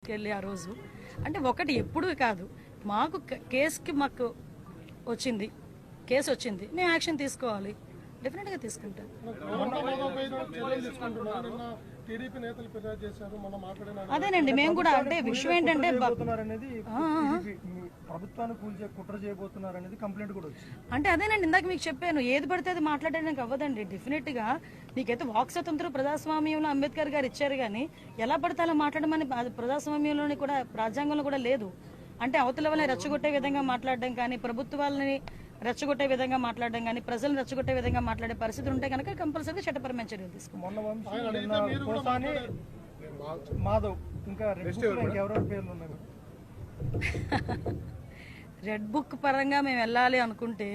వెళ్ళి ఆ రోజు అంటే ఒకటి ఎప్పుడు కాదు, మాకు కేసుకి మాకు వచ్చింది, కేసు వచ్చింది, మేము యాక్షన్ తీసుకోవాలి, డెఫినెట్గా తీసుకుంటాం. అదేనండి మేము కూడా అంటే విషయం ఏంటంటే ప్రభుత్వాన్ని కూల్చే కుట్ర చేయబోతున్నారు అనేది కంప్లైంట్ కూడా వచ్చింది. అంటే అదేనండి ఇందాక మీకు చెప్పాను, ఏది పడితే అది మాట్లాడడానికి అవ్వదండి. డెఫినెట్ గా నీకైతే వాక్ స్వతంత్రం ప్రజాస్వామ్యంలో అంబేద్కర్ గారు ఇచ్చారు, కానీ ఎలా పడితే అలా మాట్లాడమని ప్రజాస్వామ్యంలోని కూడా రాజ్యాంగంలో కూడా లేదు. అంటే అవతల వాళ్ళని రెచ్చగొట్టే విధంగా మాట్లాడడం కానీ, ప్రభుత్వాలని రెచ్చగొట్టే విధంగా మాట్లాడడం కానీ, ప్రజలను రెచ్చగొట్టే విధంగా మాట్లాడే పరిస్థితులు ఉంటే కనుక కంపల్సరీ చట్టపరమైన చర్యలు తీసుకుంటాం. మాధవ్ ఇంకా ఎవరెవరి పేర్లు ఉన్నాయి? రెడ్ బుక్ పరంగా మేము వెళ్ళాలి అనుకుంటే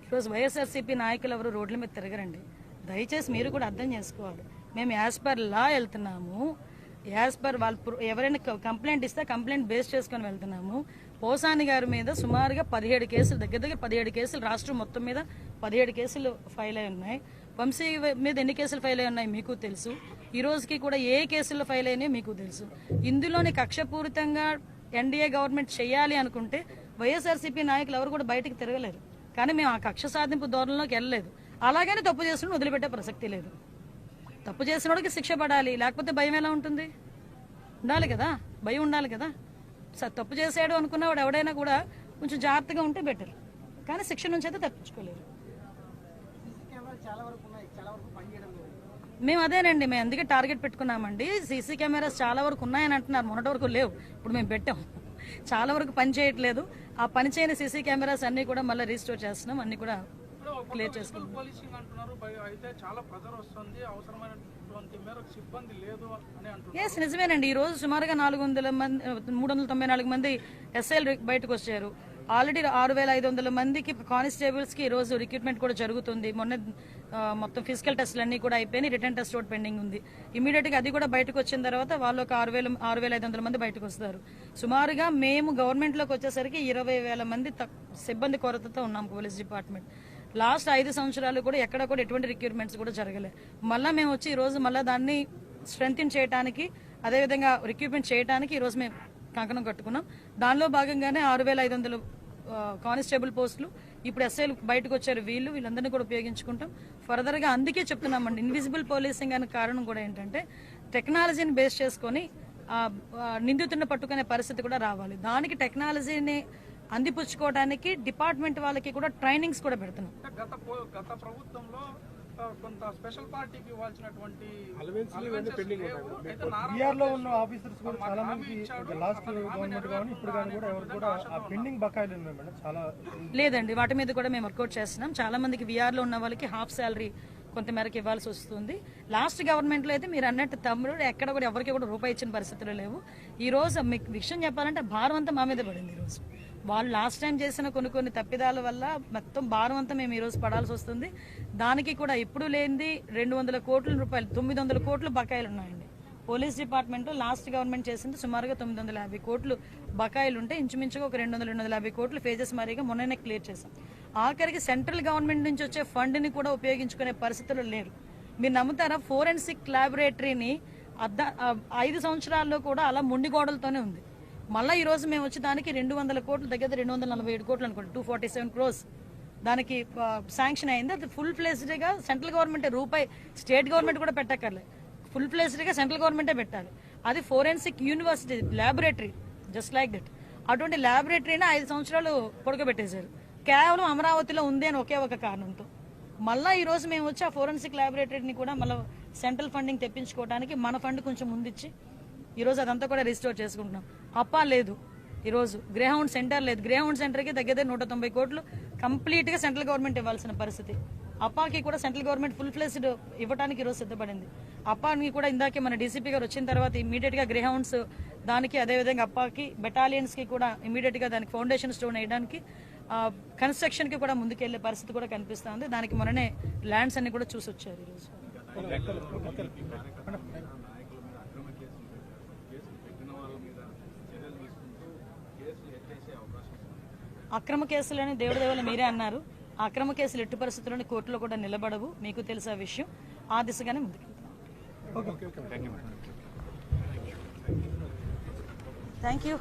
ఈరోజు వైఎస్ఆర్సీపీ నాయకులు ఎవరు రోడ్ల మీద తిరగరండి. దయచేసి మీరు కూడా అర్థం చేసుకోవాలి. మేము యాజ్ పర్ లా వెళ్తున్నాము, యాజ్ పర్ వాళ్ళు ఎవరైనా కంప్లైంట్ ఇస్తే కంప్లైంట్ బేస్ చేసుకొని వెళ్తున్నాము. పోసాని గారి మీద సుమారుగా 17 కేసులు, దగ్గర 17 కేసులు రాష్ట్రం మొత్తం మీద 17 కేసులు ఫైల్ అయి ఉన్నాయి. వంశీ మీద ఎన్ని కేసులు ఫైల్ అయి ఉన్నాయి మీకు తెలుసు. ఈ రోజుకి కూడా ఏ కేసులు ఫైల్ అయినాయో మీకు తెలుసు. ఇందులోని కక్షపూరితంగా ఎన్డీఏ గవర్నమెంట్ చేయాలి అనుకుంటే వైఎస్ఆర్సీపీ నాయకులు ఎవరు కూడా బయటకు తిరగలేరు. కానీ మేము ఆ కక్ష సాధింపు ధోరణిలోకి వెళ్ళలేదు. అలాగని తప్పు చేసిన వదిలిపెట్టే ప్రసక్తి లేదు. తప్పు చేసిన వాడికి శిక్ష పడాలి, లేకపోతే భయం ఎలా ఉంటుంది? ఉండాలి కదా, భయం ఉండాలి కదా. తప్పు చేసాడు అనుకున్నవాడు ఎవడైనా కూడా కొంచెం జాగ్రత్తగా ఉంటే బెటర్, కానీ శిక్ష నుంచి అయితే తప్పించుకోలేరు. మేము అదేనండి, మేము అందుకే టార్గెట్ పెట్టుకున్నామండి. సీసీ కెమెరాస్ చాలా వరకు ఉన్నాయని అంటున్నారు, మొన్నటి వరకు లేవు, ఇప్పుడు మేము పెట్టాం. చాలా వరకు పని చేయట్లేదు. ఆ పని చేయని సీసీ కెమెరాస్ అన్ని కూడా మళ్ళీ రీస్టోర్ చేస్తున్నాం, అన్ని కూడా క్లియర్ చేసుకున్నాం. ఎస్ నిజమేనండి. ఈ రోజు సుమారుగా 394 మంది ఎస్ఐలు బయటకు వచ్చారు. ఆల్రెడీ 6500 మందికి కానిస్టేబుల్స్ కి ఈ రోజు రిక్రూట్మెంట్ కూడా జరుగుతుంది. మొన్న మొత్తం ఫిజికల్ టెస్టులు అన్ని కూడా అయిపోయి రిటర్న్ టెస్ట్ ఒకటి పెండింగ్ ఉంది. ఇమీడియట్ గా అది కూడా బయటకు వచ్చిన తర్వాత వాళ్ళు ఒక 6500 మంది బయటకు వస్తారు. సుమారుగా మేము గవర్నమెంట్ లోకి వచ్చేసరికి 20,000 మంది సిబ్బంది కొరతతో ఉన్నాం పోలీస్ డిపార్ట్మెంట్. లాస్ట్ 5 సంవత్సరాలు కూడా ఎక్కడ కూడా ఎటువంటి రిక్రూట్మెంట్స్ కూడా జరగలేదు. మళ్ళీ మేము వచ్చి ఈ రోజు మళ్ళీ దాన్ని స్ట్రెంగ్ చేయడానికి, అదేవిధంగా రిక్రూట్మెంట్ చేయడానికి ఈ రోజు మేము కంకణం కట్టుకున్నాం. దానిలో భాగంగానే 6500 కానిస్టేబుల్ పోస్టులు ఇప్పుడు ఎస్ఐలు బయటకు వచ్చారు. వీళ్ళందరినీ కూడా ఉపయోగించుకుంటాం ఫర్దర్ గా. అందుకే చెప్తున్నామండి, ఇన్విజిబుల్ పోలీసింగ్ అనే కారణం కూడా ఏంటంటే టెక్నాలజీని బేస్ చేసుకొని నిందితుడిని పట్టుకునే పరిస్థితి కూడా రావాలి. దానికి టెక్నాలజీని అందిపుచ్చుకోవడానికి డిపార్ట్మెంట్ వాళ్ళకి కూడా ట్రైనింగ్స్ కూడా పెడుతున్నాం. గత ప్రభుత్వంలో కొంత స్పెషల్ పార్టీకి ఇవ్వాల్సినటువంటి బీఆర్లో ఉన్న ఆఫీసర్స్ కూడా చాలా మంది లాస్ట్ గవర్నమెంట్ కానీ ఇప్పుడు కానీ కూడా ఎవరు కూడా పెండింగ్ బకాయిలు ఉన్నాయి మేడం. చాలా లేదండి, వాటి మీద కూడా మేము వర్కౌట్ చేస్తున్నాం. చాలా మందికి వీఆర్లో ఉన్న వాళ్ళకి హాఫ్ శాలరీ కొంతమేరకు ఇవ్వాల్సి వస్తుంది. లాస్ట్ గవర్నమెంట్ లో అయితే మీరు అన్నట్టు తమ్ముడు ఎక్కడ కూడా ఎవరికి కూడా రూపాయి ఇచ్చిన పరిస్థితులు లేవు. ఈ రోజు మీకు విషయం చెప్పాలంటే భారం అంతా మా మీద పడింది. ఈ రోజు వాళ్ళు లాస్ట్ టైం చేసిన కొన్ని తప్పిదాల వల్ల మొత్తం భారం అంతా మేము ఈ రోజు పడాల్సి వస్తుంది. దానికి కూడా ఇప్పుడు లేనిది 200 కోట్ల రూపాయలు, 900 కోట్లు బకాయిలు ఉన్నాయండి. పోలీస్ డిపార్ట్మెంట్ లాస్ట్ గవర్నమెంట్ చేసింది సుమారుగా 950 కోట్లు బకాయిలు ఉంటే ఇంచుమించుగా ఒక 200-250 కోట్లు ఫేజెస్ మరీగా మొన్ననే క్లియర్ చేశాం. ఆఖరికి సెంట్రల్ గవర్నమెంట్ నుంచి వచ్చే ఫండ్ ని కూడా ఉపయోగించుకునే పరిస్థితులు లేరు. మీరు నమ్ముతారా, ఫోరెన్సిక్ ల్యాబొరేటరీని 5 సంవత్సరాల్లో కూడా అలా మొండి గోడలతోనే ఉంది. మళ్ళీ ఈ రోజు మేము వచ్చి దానికి 200 కోట్లు, దగ్గర 247 కోట్లు అనుకోండి, 247 crores దానికి శాంక్షన్ అయింది. అది ఫుల్ ఫ్లెజ్డ్ గా సెంట్రల్ గవర్నమెంట్, రూపాయి స్టేట్ గవర్నమెంట్ కూడా పెట్టక్కర్లేదు, ఫుల్ ఫ్లెజ్డ్ గా సెంట్రల్ గవర్నమెంటే పెట్టాలి. అది forensic university laboratory, just like that. అటువంటి ల్యాబొరేటరీని 5 సంవత్సరాలు పొడగబెట్టేశారు, కేవలం అమరావతిలో ఉంది అని ఒకే ఒక కారణంతో. మళ్ళీ ఈ రోజు మేము వచ్చి ఆ ఫోరెన్సిక్ ల్యాబొరేటరీని కూడా మళ్ళీ సెంట్రల్ ఫండింగ్ తెప్పించుకోవడానికి మన ఫండ్ కొంచెం ముందిచ్చి ఈ రోజు అదంతా కూడా రిస్టోర్ చేసుకుంటున్నాం. అప్పా లేదు, ఈ రోజు గ్రేహౌండ్ సెంటర్ లేదు. గ్రేహౌండ్ సెంటర్ కి దగ్గర 190 కోట్లు కంప్లీట్ గా సెంట్రల్ గవర్నమెంట్ ఇవ్వాల్సిన పరిస్థితి. అప్పాకి కూడా సెంట్రల్ గవర్నమెంట్ ఫుల్ ఫ్లెజ్డ్ ఇవ్వడానికి ఈ రోజు సిద్ధపడింది. అప్పాకి కూడా ఇందాకే మన డీసీపీ గారు వచ్చిన తర్వాత ఇమీడియట్ గా గ్రేహౌండ్స్ దానికి, అదేవిధంగా అప్పాకి బెటాలియన్స్ కి కూడా ఇమీడియట్ గా దానికి ఫౌండేషన్ స్టోన్ వేయడానికి, కన్స్ట్రక్షన్ కి కూడా ముందుకెళ్లే పరిస్థితి కూడా కనిపిస్తుంది. దానికి మొన్ననే ల్యాండ్స్ అన్ని కూడా చూసి వచ్చారు. ఈ రోజు అక్రమ కేసులని దేవుడి మీరే అన్నారు. అక్రమ కేసులు ఎట్టి పరిస్థితుల్లోని కోర్టులో కూడా నిలబడవు, మీకు తెలిసే విషయం. ఆ దిశగానే ముందుకెళ్తాం. Thank you.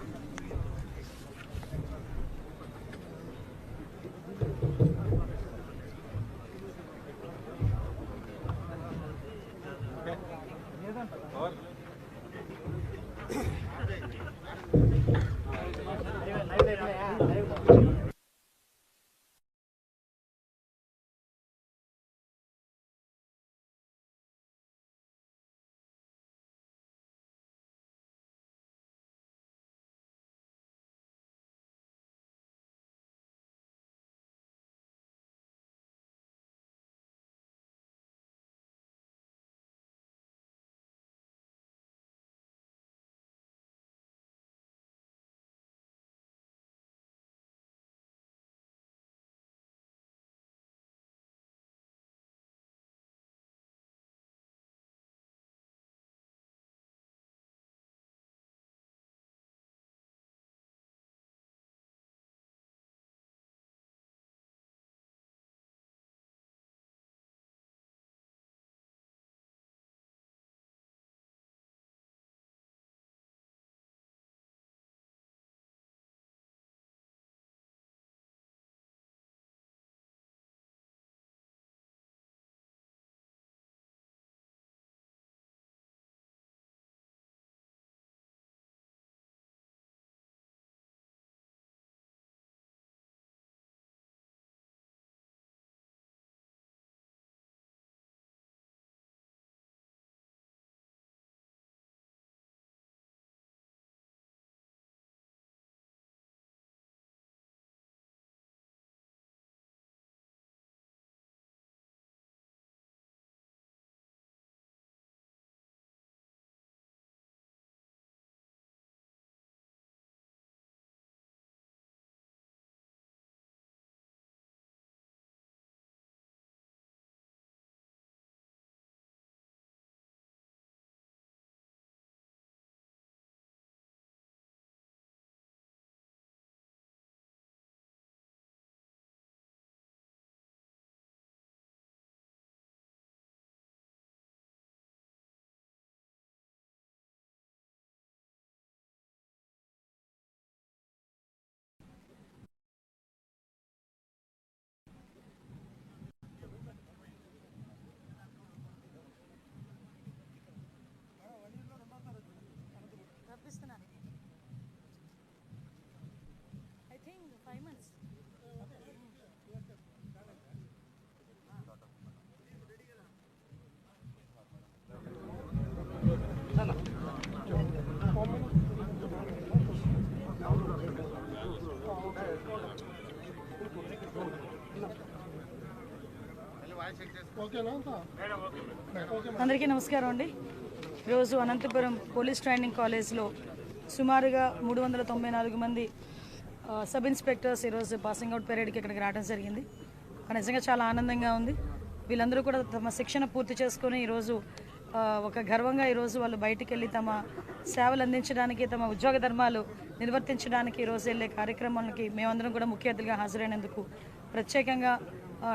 I think 5 months. అందరికీ నమస్కారం అండి. ఈరోజు అనంతపురం పోలీస్ ట్రైనింగ్ కాలేజ్లో సుమారుగా 394 మంది సబ్ ఇన్స్పెక్టర్స్ ఈరోజు పాసింగ్ అవుట్ పీరియడ్కి ఇక్కడికి రావడం జరిగింది. నిజంగా చాలా ఆనందంగా ఉంది. వీళ్ళందరూ కూడా తమ శిక్షణ పూర్తి చేసుకొని ఈరోజు ఒక గర్వంగా ఈరోజు వాళ్ళు బయటికి వెళ్ళి తమ సేవలు అందించడానికి, తమ ఉద్యోగ ధర్మాలు నిర్వర్తించడానికి ఈరోజు వెళ్ళే కార్యక్రమాలకి మేమందరం కూడా ముఖ్య అతిథిగా హాజరైనందుకు ప్రత్యేకంగా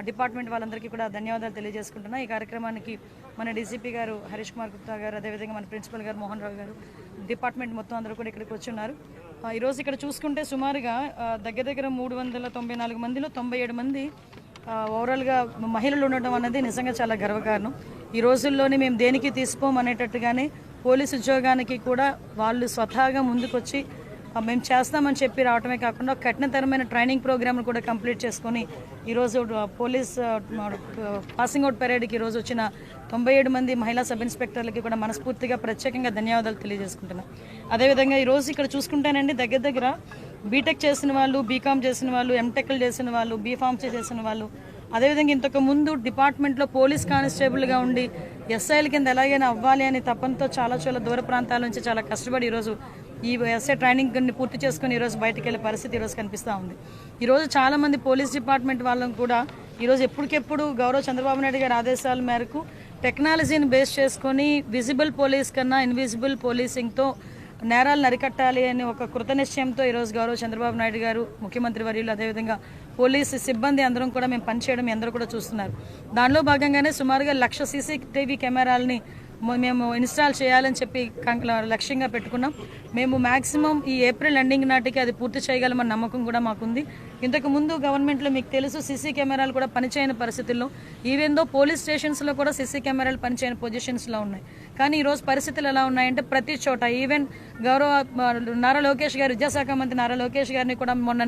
డిపార్ట్మెంట్ వాళ్ళందరికీ కూడా ధన్యవాదాలు తెలియజేసుకుంటున్నా. ఈ కార్యక్రమానికి మన డీసీపీ గారు హరీష్ కుమార్ గుప్తా గారు, అదేవిధంగా మన ప్రిన్సిపల్ గారు మోహన్ రావు గారు, డిపార్ట్మెంట్ మొత్తం అందరూ కూడా ఇక్కడికి వచ్చి ఉన్నారు. ఈరోజు ఇక్కడ చూసుకుంటే సుమారుగా దగ్గర 394 మందిలో 97 మంది ఓవరాల్గా మహిళలు ఉండడం అన్నది నిజంగా చాలా గర్వకారణం. ఈ రోజుల్లోనే మేము దేనికి తీసుకోం అనేటట్టుగానే పోలీసు ఉద్యోగానికి కూడా వాళ్ళు స్వతహాగా ముందుకొచ్చి మేము చేస్తామని చెప్పి రావటమే కాకుండా కఠినతరమైన ట్రైనింగ్ ప్రోగ్రామ్ను కూడా కంప్లీట్ చేసుకొని ఈరోజు పోలీస్ పాసింగ్ అవుట్ పరేడ్కి ఈరోజు వచ్చిన 97 మంది మహిళా సబ్ ఇన్స్పెక్టర్లకి కూడా మనస్ఫూర్తిగా ప్రత్యేకంగా ధన్యవాదాలు తెలియజేసుకుంటున్నాం. అదేవిధంగా ఈరోజు ఇక్కడ చూసుకుంటేనండి దగ్గర బీటెక్ చేసిన వాళ్ళు, బీకామ్ చేసిన వాళ్ళు, ఎంటెక్లు చేసిన వాళ్ళు, బీఫార్మసీ చేసిన వాళ్ళు, అదేవిధంగా ఇంతకు ముందు డిపార్ట్మెంట్లో పోలీస్ కానిస్టేబుల్గా ఉండి ఎస్ఐల కింద ఎలాగైనా అవ్వాలి అని తపనతో చాలా దూర ప్రాంతాల నుంచి చాలా కష్టపడి ఈరోజు ఈ ఎస్ఐ ట్రైనింగ్ పూర్తి చేసుకుని ఈరోజు బయటకు వెళ్ళే పరిస్థితి ఈరోజు కనిపిస్తూ ఉంది. ఈరోజు చాలామంది పోలీస్ డిపార్ట్మెంట్ వాళ్ళని కూడా ఈరోజు ఎప్పటికెప్పుడు గౌరవ చంద్రబాబు నాయుడు గారి ఆదేశాల మేరకు టెక్నాలజీని బేస్ చేసుకొని విజిబుల్ పోలీస్ కన్నా ఇన్విజిబుల్ పోలీసింగ్తో నేరాలను అరికట్టాలి అని ఒక కృతనిశ్చయంతో ఈరోజు గౌరవ చంద్రబాబు నాయుడు గారు, ముఖ్యమంత్రి వర్యులు, అదేవిధంగా పోలీసు సిబ్బంది అందరం కూడా మేము పనిచేయడం అందరూ కూడా చూస్తున్నారు. దానిలో భాగంగానే సుమారుగా 1,00,000 CCTV కెమెరాలని మేము ఇన్స్టాల్ చేయాలని చెప్పి లక్ష్యంగా పెట్టుకున్నాం. మేము మ్యాక్సిమం ఈ ఏప్రిల్ ఎండింగ్ నాటికి అది పూర్తి చేయగలమన్న నమ్మకం కూడా మాకుంది. ఇంతకు ముందు గవర్నమెంట్లో మీకు తెలుసు సీసీ కెమెరాలు కూడా పనిచేయని పరిస్థితుల్లో, ఈవెన్ దో పోలీస్ స్టేషన్స్లో కూడా సీసీ కెమెరాలు పనిచేయని పొజిషన్స్లో ఉన్నాయి. కానీ ఈరోజు పరిస్థితులు ఎలా ఉన్నాయంటే ప్రతి చోట ఈవెన్ గౌరవ నారా లోకేష్ గారు, విద్యాశాఖ మంత్రి నారా లోకేష్ గారిని కూడా మొన్న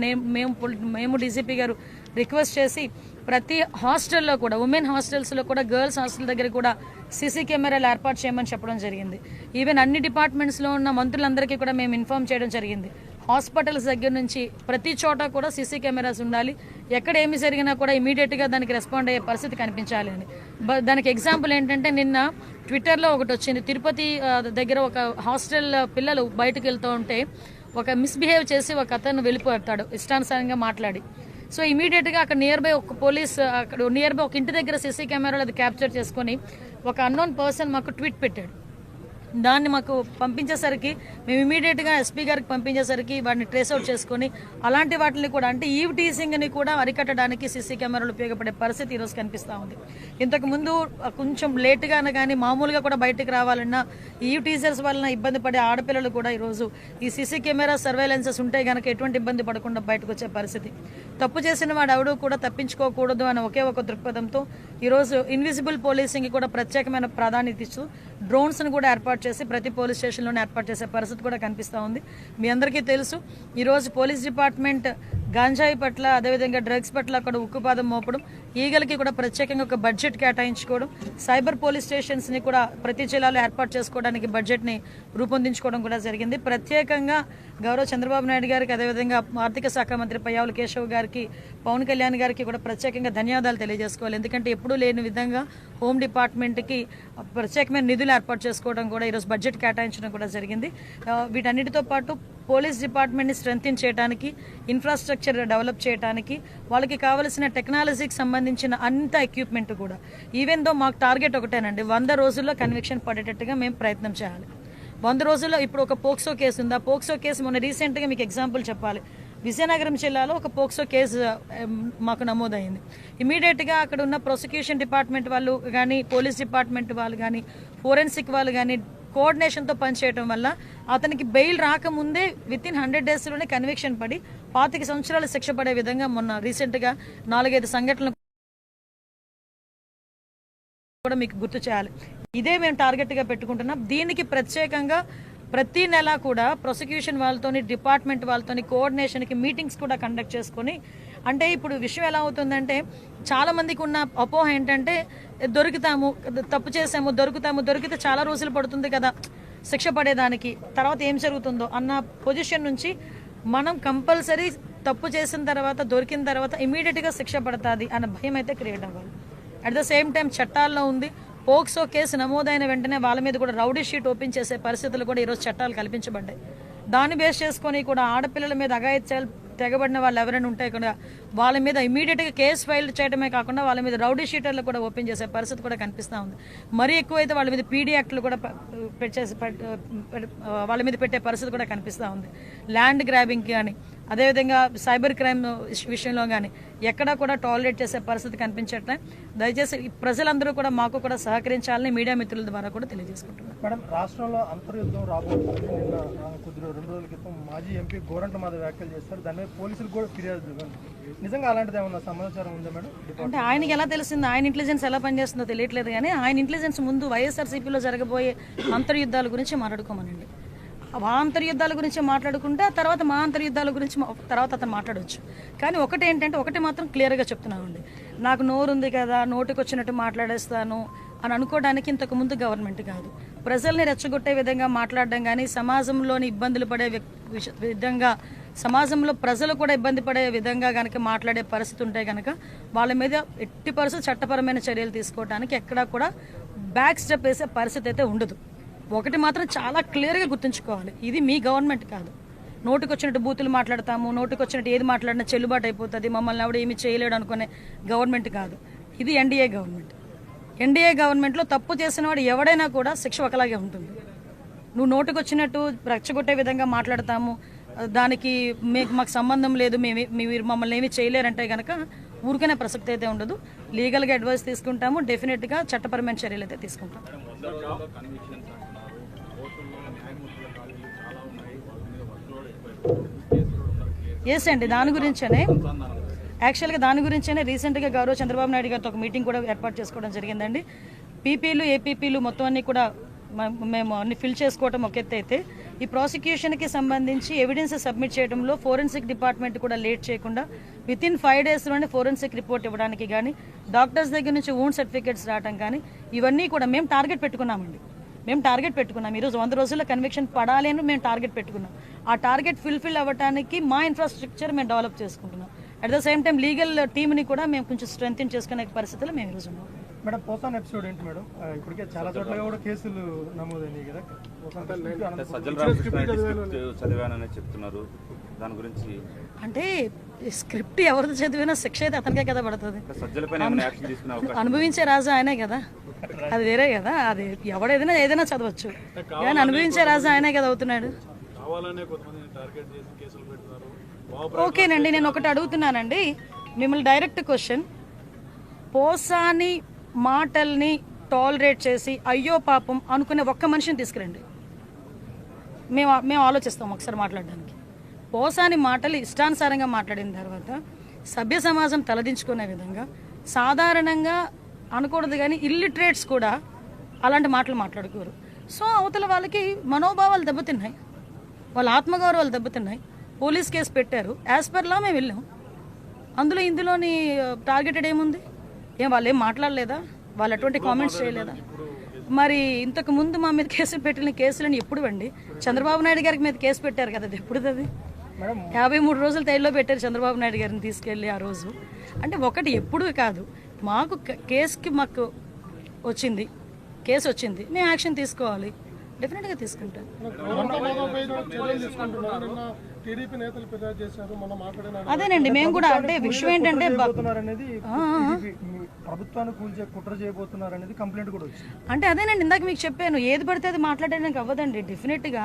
మేము డీసీపీ గారు రిక్వెస్ట్ చేసి ప్రతి హాస్టల్లో కూడా, ఉమెన్ హాస్టల్స్లో కూడా, గర్ల్స్ హాస్టల్ దగ్గర కూడా సీసీ కెమెరాలు ఏర్పాటు చేయమని చెప్పడం జరిగింది. ఈవెన్ అన్ని డిపార్ట్మెంట్స్లో ఉన్న మంత్రులందరికీ కూడా మేము ఇన్ఫార్మ్ చేయడం జరిగింది. హాస్పిటల్స్ దగ్గర నుంచి ప్రతి చోట కూడా సీసీ కెమెరాస్ ఉండాలి. ఎక్కడ ఏమి జరిగినా కూడా ఇమీడియట్గా దానికి రెస్పాండ్ అయ్యే పరిస్థితి కనిపించాలి అని. దానికి ఎగ్జాంపుల్ ఏంటంటే నిన్న ట్విట్టర్లో ఒకటి వచ్చింది. తిరుపతి దగ్గర ఒక హాస్టల్ పిల్లలు బయటకు వెళ్తూ ఉంటే ఒక మిస్బిహేవ్ చేసి ఒక అతను వెళ్ళిపోతాడు ఇష్టానుసారంగా మాట్లాడి. సో ఇమీడియట్గా అక్కడ నియర్ బై ఒక పోలీస్, అక్కడ నియర్ బై ఒక ఇంటి దగ్గర సీసీ కెమెరాలు అది క్యాప్చర్ చేసుకొని ఒక అన్నోన్ పర్సన్ మాకు ట్వీట్ పెట్టాడు. దాన్ని మాకు పంపించేసరికి మేము ఇమీడియట్గా ఎస్పీ గారికి పంపించేసరికి వాటిని ట్రేస్ అవుట్ చేసుకొని అలాంటి వాటిని కూడా, అంటే ఈవ్ టీజింగ్ని కూడా అరికట్టడానికి సీసీ కెమెరాలు ఉపయోగపడే పరిస్థితి ఈరోజు కనిపిస్తూ ఉంది. ఇంతకుముందు కొంచెం లేటుగానే కానీ మామూలుగా కూడా బయటకు రావాలన్నా ఈవ్ టీజర్స్ వలన ఇబ్బంది పడే ఆడపిల్లలు కూడా ఈరోజు ఈ సీసీ కెమెరా సర్వేలెన్సెస్ ఉంటే కనుక ఎటువంటి ఇబ్బంది పడకుండా బయటకు వచ్చే పరిస్థితి. తప్పు చేసిన వాడు ఎవడూ కూడా తప్పించుకోకూడదు అనే ఒకే ఒక దృక్పథంతో ఈరోజు ఇన్విజిబుల్ పోలీసింగ్ కూడా ప్రత్యేకమైన ప్రాధాన్యత ఇస్తూ డ్రోన్స్ను కూడా ఏర్పాటు చేసి ప్రతి పోలీస్ స్టేషన్లోనే ఏర్పాటు చేసే పరిస్థితి కూడా కనిపిస్తూ ఉంది. మీ అందరికీ తెలుసు ఈరోజు పోలీస్ డిపార్ట్మెంట్ గాంజాయి పట్ల, అదేవిధంగా డ్రగ్స్ పట్ల కూడా ఉక్కుపాదం మోపడం, ఈగలకి కూడా ప్రత్యేకంగా ఒక బడ్జెట్ కేటాయించుకోవడం, సైబర్ పోలీస్ స్టేషన్స్ని కూడా ప్రతి జిల్లాలో ఏర్పాటు చేసుకోవడానికి బడ్జెట్ని రూపొందించుకోవడం కూడా జరిగింది. ప్రత్యేకంగా గౌరవ చంద్రబాబు నాయుడు గారికి, అదేవిధంగా ఆర్థిక శాఖ మంత్రి పయ్యావుల కేశవ్ గారికి, పవన్ కళ్యాణ్ గారికి కూడా ప్రత్యేకంగా ధన్యవాదాలు తెలియజేసుకోవాలి. ఎందుకంటే ఎప్పుడూ లేని విధంగా హోమ్ డిపార్ట్మెంట్కి ప్రత్యేకమైన నిధులు ఏర్పాటు చేసుకోవడం కూడా ఈరోజు బడ్జెట్ కేటాయించడం కూడా జరిగింది. వీటన్నిటితో పాటు పోలీస్ డిపార్ట్మెంట్ని స్ట్రెంథెన్ చేయడానికి, ఇన్ఫ్రాస్ట్రక్చర్ డెవలప్ చేయడానికి, వాళ్ళకి కావాల్సిన టెక్నాలజీకి సంబంధించిన అంత ఎక్విప్మెంట్ కూడా, ఈవెన్ దో మాకు టార్గెట్ ఒకటేనండి, 100 రోజుల్లో కన్విక్షన్ పడేటట్టుగా మేము ప్రయత్నం చేయాలి. 100 రోజుల్లో ఇప్పుడు ఒక పోక్సో కేసు ఉంది. ఆ పోక్సో కేసు మొన్న రీసెంట్గా మీకు ఎగ్జాంపుల్ చెప్పాలి, విజయనగరం జిల్లాలో ఒక పోక్సో కేసు మాకు నమోదైంది. ఇమీడియట్గా అక్కడ ఉన్న ప్రాసిక్యూషన్ డిపార్ట్మెంట్ వాళ్ళు కానీ, పోలీస్ డిపార్ట్మెంట్ వాళ్ళు కానీ, ఫోరెన్సిక్ వాళ్ళు కానీ కోఆర్డినేషన్తో పనిచేయడం వల్ల అతనికి బెయిల్ రాకముందే వితిన్ 100 డేస్లోనే కన్విక్షన్ పడి 25 సంవత్సరాలు శిక్ష పడే విధంగా మొన్న రీసెంట్గా 4-5 సంఘటనలు కూడా మీకు గుర్తు చేయాలి. ఇదే మేము టార్గెట్గా పెట్టుకుంటున్నాం. దీనికి ప్రత్యేకంగా ప్రతి నెల కూడా ప్రాసిక్యూషన్ వాళ్ళతోని, డిపార్ట్మెంట్ వాళ్ళతోని కోఆర్డినేషన్కి మీటింగ్స్ కూడా కండక్ట్ చేసుకొని, అంటే ఇప్పుడు విషయం ఎలా అవుతుందంటే చాలామందికి ఉన్న అపోహ ఏంటంటే దొరుకుతాము, తప్పు చేసాము, దొరికితే చాలా రోజులు పడుతుంది కదా శిక్ష పడేదానికి, తర్వాత ఏం జరుగుతుందో అన్న పొజిషన్ నుంచి మనం కంపల్సరీ తప్పు చేసిన తర్వాత, దొరికిన తర్వాత ఇమీడియట్గా శిక్ష పడుతుంది అన్న భయం అయితే క్రియేట్ అవ్వాలి. అట్ ద సేమ్ టైం చట్టాల్లో ఉంది, పోక్సో కేసు నమోదైన వెంటనే వాళ్ళ మీద కూడా రౌడీ షీట్ ఓపెన్ చేసే పరిస్థితులు కూడా ఈరోజు చట్టాలు కల్పించబడ్డాయి. దాన్ని బేస్ చేసుకొని కూడా ఆడపిల్లల మీద అఘాయిత్యాలు తెగబడిన వాళ్ళు ఎవరైనా ఉంటే కూడా వాళ్ళ మీద ఇమీడియట్గా కేసు ఫైల్ చేయడమే కాకుండా వాళ్ళ మీద రౌడీ షీటర్లు కూడా ఓపెన్ చేసే పరిస్థితి కూడా కనిపిస్తూ ఉంది. మరీ ఎక్కువైతే వాళ్ళ మీద పీడీ యాక్ట్లు కూడా వాళ్ళ మీద పెట్టే పరిస్థితి కూడా కనిపిస్తూ ఉంది. ల్యాండ్ గ్రాబింగ్ కానీ, అదేవిధంగా సైబర్ క్రైమ్ విషయంలో కానీ ఎక్కడా కూడా టాలరేట్ చేసే పరిస్థితి కనిపించట్లే. దయచేసి ప్రజలందరూ కూడా మాకు కూడా సహకరించాలని మీడియా మిత్రుల ద్వారా కూడా తెలియజేసుకుంటున్నాను. మేడం, రాష్ట్రంలో అంతర్యుద్ధం రాబోతుంది. నిన్న కొద్దిగా 2 రోజుల క్రితం మాజీ ఎంపీ గోరంట్ల మాధవ్ వ్యాఖ్యలు చేస్తారు. దాని మీద పోలీసులు కూడా ఫిర్యాదు. నిజంగా అలాంటిది ఏమన్నా సమాచారం ఉందా మేడం? అంటే ఆయనకి ఎలా తెలిసిందో, ఆయన ఇంటెలిజెన్స్ ఎలా పనిచేస్తుందో తెలియట్లేదు. కానీ ఆయన ఇంటెలిజెన్స్ ముందు వైఎస్ఆర్సీపీలో జరగబోయే అంతర్యుద్ధాల గురించి మాట్లాడుకోమనండి. ఆ అంతర్యుద్ధాల గురించి మాట్లాడుకుంటే ఆ తర్వాత మా అంతర్యుద్ధాల గురించి తర్వాత అతను మాట్లాడవచ్చు. కానీ ఒకటి మాత్రం క్లియర్గా చెప్తున్నామండి, నాకు నోరు ఉంది కదా, నోటికి వచ్చినట్టు మాట్లాడేస్తాను అని అనుకోవడానికి ఇంతకుముందు గవర్నమెంట్ కాదు. ప్రజల్ని రెచ్చగొట్టే విధంగా మాట్లాడడం కానీ, సమాజంలోని ఇబ్బందులు పడే విధంగా, సమాజంలో ప్రజలు కూడా ఇబ్బంది పడే విధంగా కనుక మాట్లాడే పరిస్థితి ఉంటే కనుక వాళ్ళ మీద ఎట్టి పరిస్థితి చట్టపరమైన చర్యలు తీసుకోవడానికి ఎక్కడా కూడా బ్యాక్ స్టెప్ వేసే పరిస్థితి అయితే ఉండదు. ఒకటి మాత్రం చాలా క్లియర్గా గుర్తుంచుకోవాలి, ఇది మీ గవర్నమెంట్ కాదు. నోటికి వచ్చినట్టు బూతులు మాట్లాడతాము, నోటికి వచ్చినట్టు ఏది మాట్లాడినా చెల్లుబాటు అయిపోతుంది, మమ్మల్ని ఎవడు ఏమీ చేయలేడు అనుకునే గవర్నమెంట్ కాదు. ఇది ఎన్డీఏ గవర్నమెంట్. ఎన్డీఏ గవర్నమెంట్లో తప్పు చేసిన వాడు ఎవడైనా కూడా శిక్ష ఒకలాగే ఉంటుంది. నువ్వు నోటికి వచ్చినట్టు రెచ్చగొట్టే విధంగా మాట్లాడతాము, దానికి మాకు సంబంధం లేదు, మీరు మమ్మల్ని ఏమీ చేయలేరంటే కనుక ఊరికనే ప్రసక్తి అయితే ఉండదు. లీగల్గా అడ్వైస్ తీసుకుంటాము, డెఫినెట్గా చట్టపరమైన చర్యలు అయితే తీసుకుంటాం. కన్విక్షన్స్ అంటున్నారు. కోర్టుల్లో న్యాయమూర్తుల ఖాళీలు చాలా ఉన్నాయి, వాళ్ళ మీద వర్క్లోడ్ ఎక్కువైపోయింది, కేసులు ఉన్నారు. ఎస్ అండి, దాని గురించేనే యాక్చువల్గా దాని గురించేనే రీసెంట్గా గౌరవ చంద్రబాబు నాయుడు గారితో ఒక మీటింగ్ కూడా ఏర్పాటు చేసుకోవడం జరిగిందండి. పీపీలు ఏపీపీలు మొత్తం అన్ని కూడా మేము అన్ని ఫిల్ చేసుకోవడం ఒక ఎత్తు అయితే, ఈ ప్రాసిక్యూషన్కి సంబంధించి ఎవిడెన్స్ సబ్మిట్ చేయడంలో ఫోరెన్సిక్ డిపార్ట్మెంట్ కూడా లేట్ చేయకుండా వితిన్ 5 daysలోనే ఫోరెన్సిక్ రిపోర్ట్ ఇవ్వడానికి కానీ, డాక్టర్స్ దగ్గర నుంచి వూండ్ సర్టిఫికేట్స్ రావడం కానీ, ఇవన్నీ కూడా మేము టార్గెట్ పెట్టుకున్నామండి. ఈరోజు 100 రోజుల్లో కన్విక్షన్ పడాలి అని మేము టార్గెట్ పెట్టుకున్నాం. ఆ టార్గెట్ ఫుల్ఫిల్ అవ్వడానికి మా ఇన్ఫ్రాస్ట్రక్చర్ మేము డెవలప్ చేసుకుంటున్నాం. At the same time legal టీమ్ని కూడా మేము కొంచెం స్ట్రెంగ్తెన్ చేసుకునే పరిస్థితుల్లో మేము ఈరోజు ఉన్నాం. మేడం, పోసాన్ ఎపిసోడ్ ఏంటి మేడం? ఇప్పటికే చాలా చోట్ల కూడా కేసులు నమోదైనాయి కదా. సజ్జల రామకృష్ణ చదివానని చెప్తున్నారు, దాని గురించి అంటే స్క్రిప్ట్ ఎవరిది చదివినా శిక్ష అయితే అతనికే కదా పడుతుంది. సజ్జలపైన ఏమైనా యాక్షన్ తీసుకునే అవకాశం అనుభవించే రాజా ఆయనే కదా, అది వేరే కదా. అది ఏదైనా చదవచ్చు, కానీ అనుభవించే రాజా ఆయనే కదా అవుతున్నాడు. ఓకేనండి, నేను ఒకటి అడుగుతున్నానండి మిమ్మల్ని, డైరెక్ట్ క్వశ్చన్. పోసాని మాటల్ని టాలరేట్ చేసి అయ్యో పాపం అనుకునే ఒక్క మనిషిని తీసుకురండి, మేము ఆలోచిస్తాం ఒకసారి మాట్లాడడానికి. పోసాని మాటలు ఇష్టానుసారంగా మాట్లాడిన తర్వాత సభ్య సమాజం తలదించుకునే విధంగా, సాధారణంగా అనకూడదు కానీ ఇల్లిటరేట్స్ కూడా అలాంటి మాటలు మాట్లాడుకోరు. సో అవతల వాళ్ళకి మనోభావాలు దెబ్బతిన్నాయి, వాళ్ళ ఆత్మగౌరవాలు దెబ్బతిన్నాయి. పోలీస్ కేసు పెట్టారు, యాజ్ పర్ లా మేము వెళ్ళాం. ఇందులోని టార్గెటెడ్ ఏముంది? వాళ్ళు ఏం మాట్లాడలేదా? వాళ్ళు అటువంటి కామెంట్స్ చేయలేదా? మరి ఇంతకు ముందు మా మీద కేసులు పెట్టిన కేసులని ఎప్పుడు అండి? చంద్రబాబు నాయుడు గారికి మీద కేసు పెట్టారు కదా, అది ఎప్పుడు? అది 53 రోజులు తైల్లో పెట్టారు చంద్రబాబు నాయుడు గారిని తీసుకెళ్ళి ఆ రోజు. అంటే ఒకటి ఎప్పుడు కాదు, మాకు మాకు కేసు వచ్చింది, మేము యాక్షన్ తీసుకోవాలి, డెఫినెట్గా తీసుకుంటాం. అదేనండి, మేము కూడా అంటే విషయం ఏంటంటే ప్రభుత్వాన్ని కూల్చే కుట్ర చేయబోతున్నారు అనేది కంప్లైంట్ కూడా వచ్చింది. అంటే అదేనండి, ఇందాక మీకు చెప్పాను, ఏది పడితే అది మాట్లాడడానికి అవ్వదండి. డెఫినెట్గా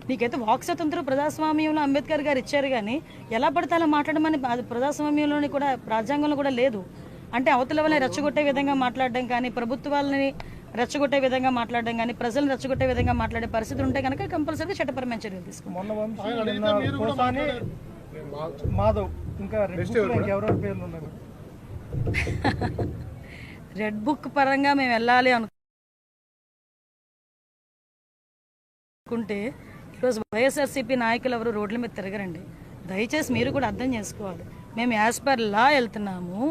నీకైతే వాక్ స్వతంత్రం ప్రజాస్వామ్యంలో అంబేద్కర్ గారు ఇచ్చారు, కానీ ఎలా పడితే అలా మాట్లాడమని అది ప్రజాస్వామ్యంలోని కూడా రాజ్యాంగంలో కూడా లేదు. అంటే అవతల వాళ్ళని రెచ్చగొట్టే విధంగా మాట్లాడడం కానీ, ప్రభుత్వాలని రెచ్చగొట్టే విధంగా మాట్లాడడం కానీ, ప్రజలను రెచ్చగొట్టే విధంగా మాట్లాడే పరిస్థితి ఉంటే కనుక కంపల్సరీగా చట్టపరమైన చర్యలు తీసుకుంటాం. మాధవ్ ఇంకా ఎవరెవరి పేర్లు ఉన్నాయి? రెడ్ బుక్ పరంగా మేము వెళ్ళాలి అనుకుంటే ఈరోజు వైఎస్ఆర్సీపీ నాయకులు ఎవరు రోడ్ల మీద తిరగరండి. దయచేసి మీరు కూడా అర్థం చేసుకోవాలి. మేము యాజ్ పర్ లా వెళ్తున్నాము,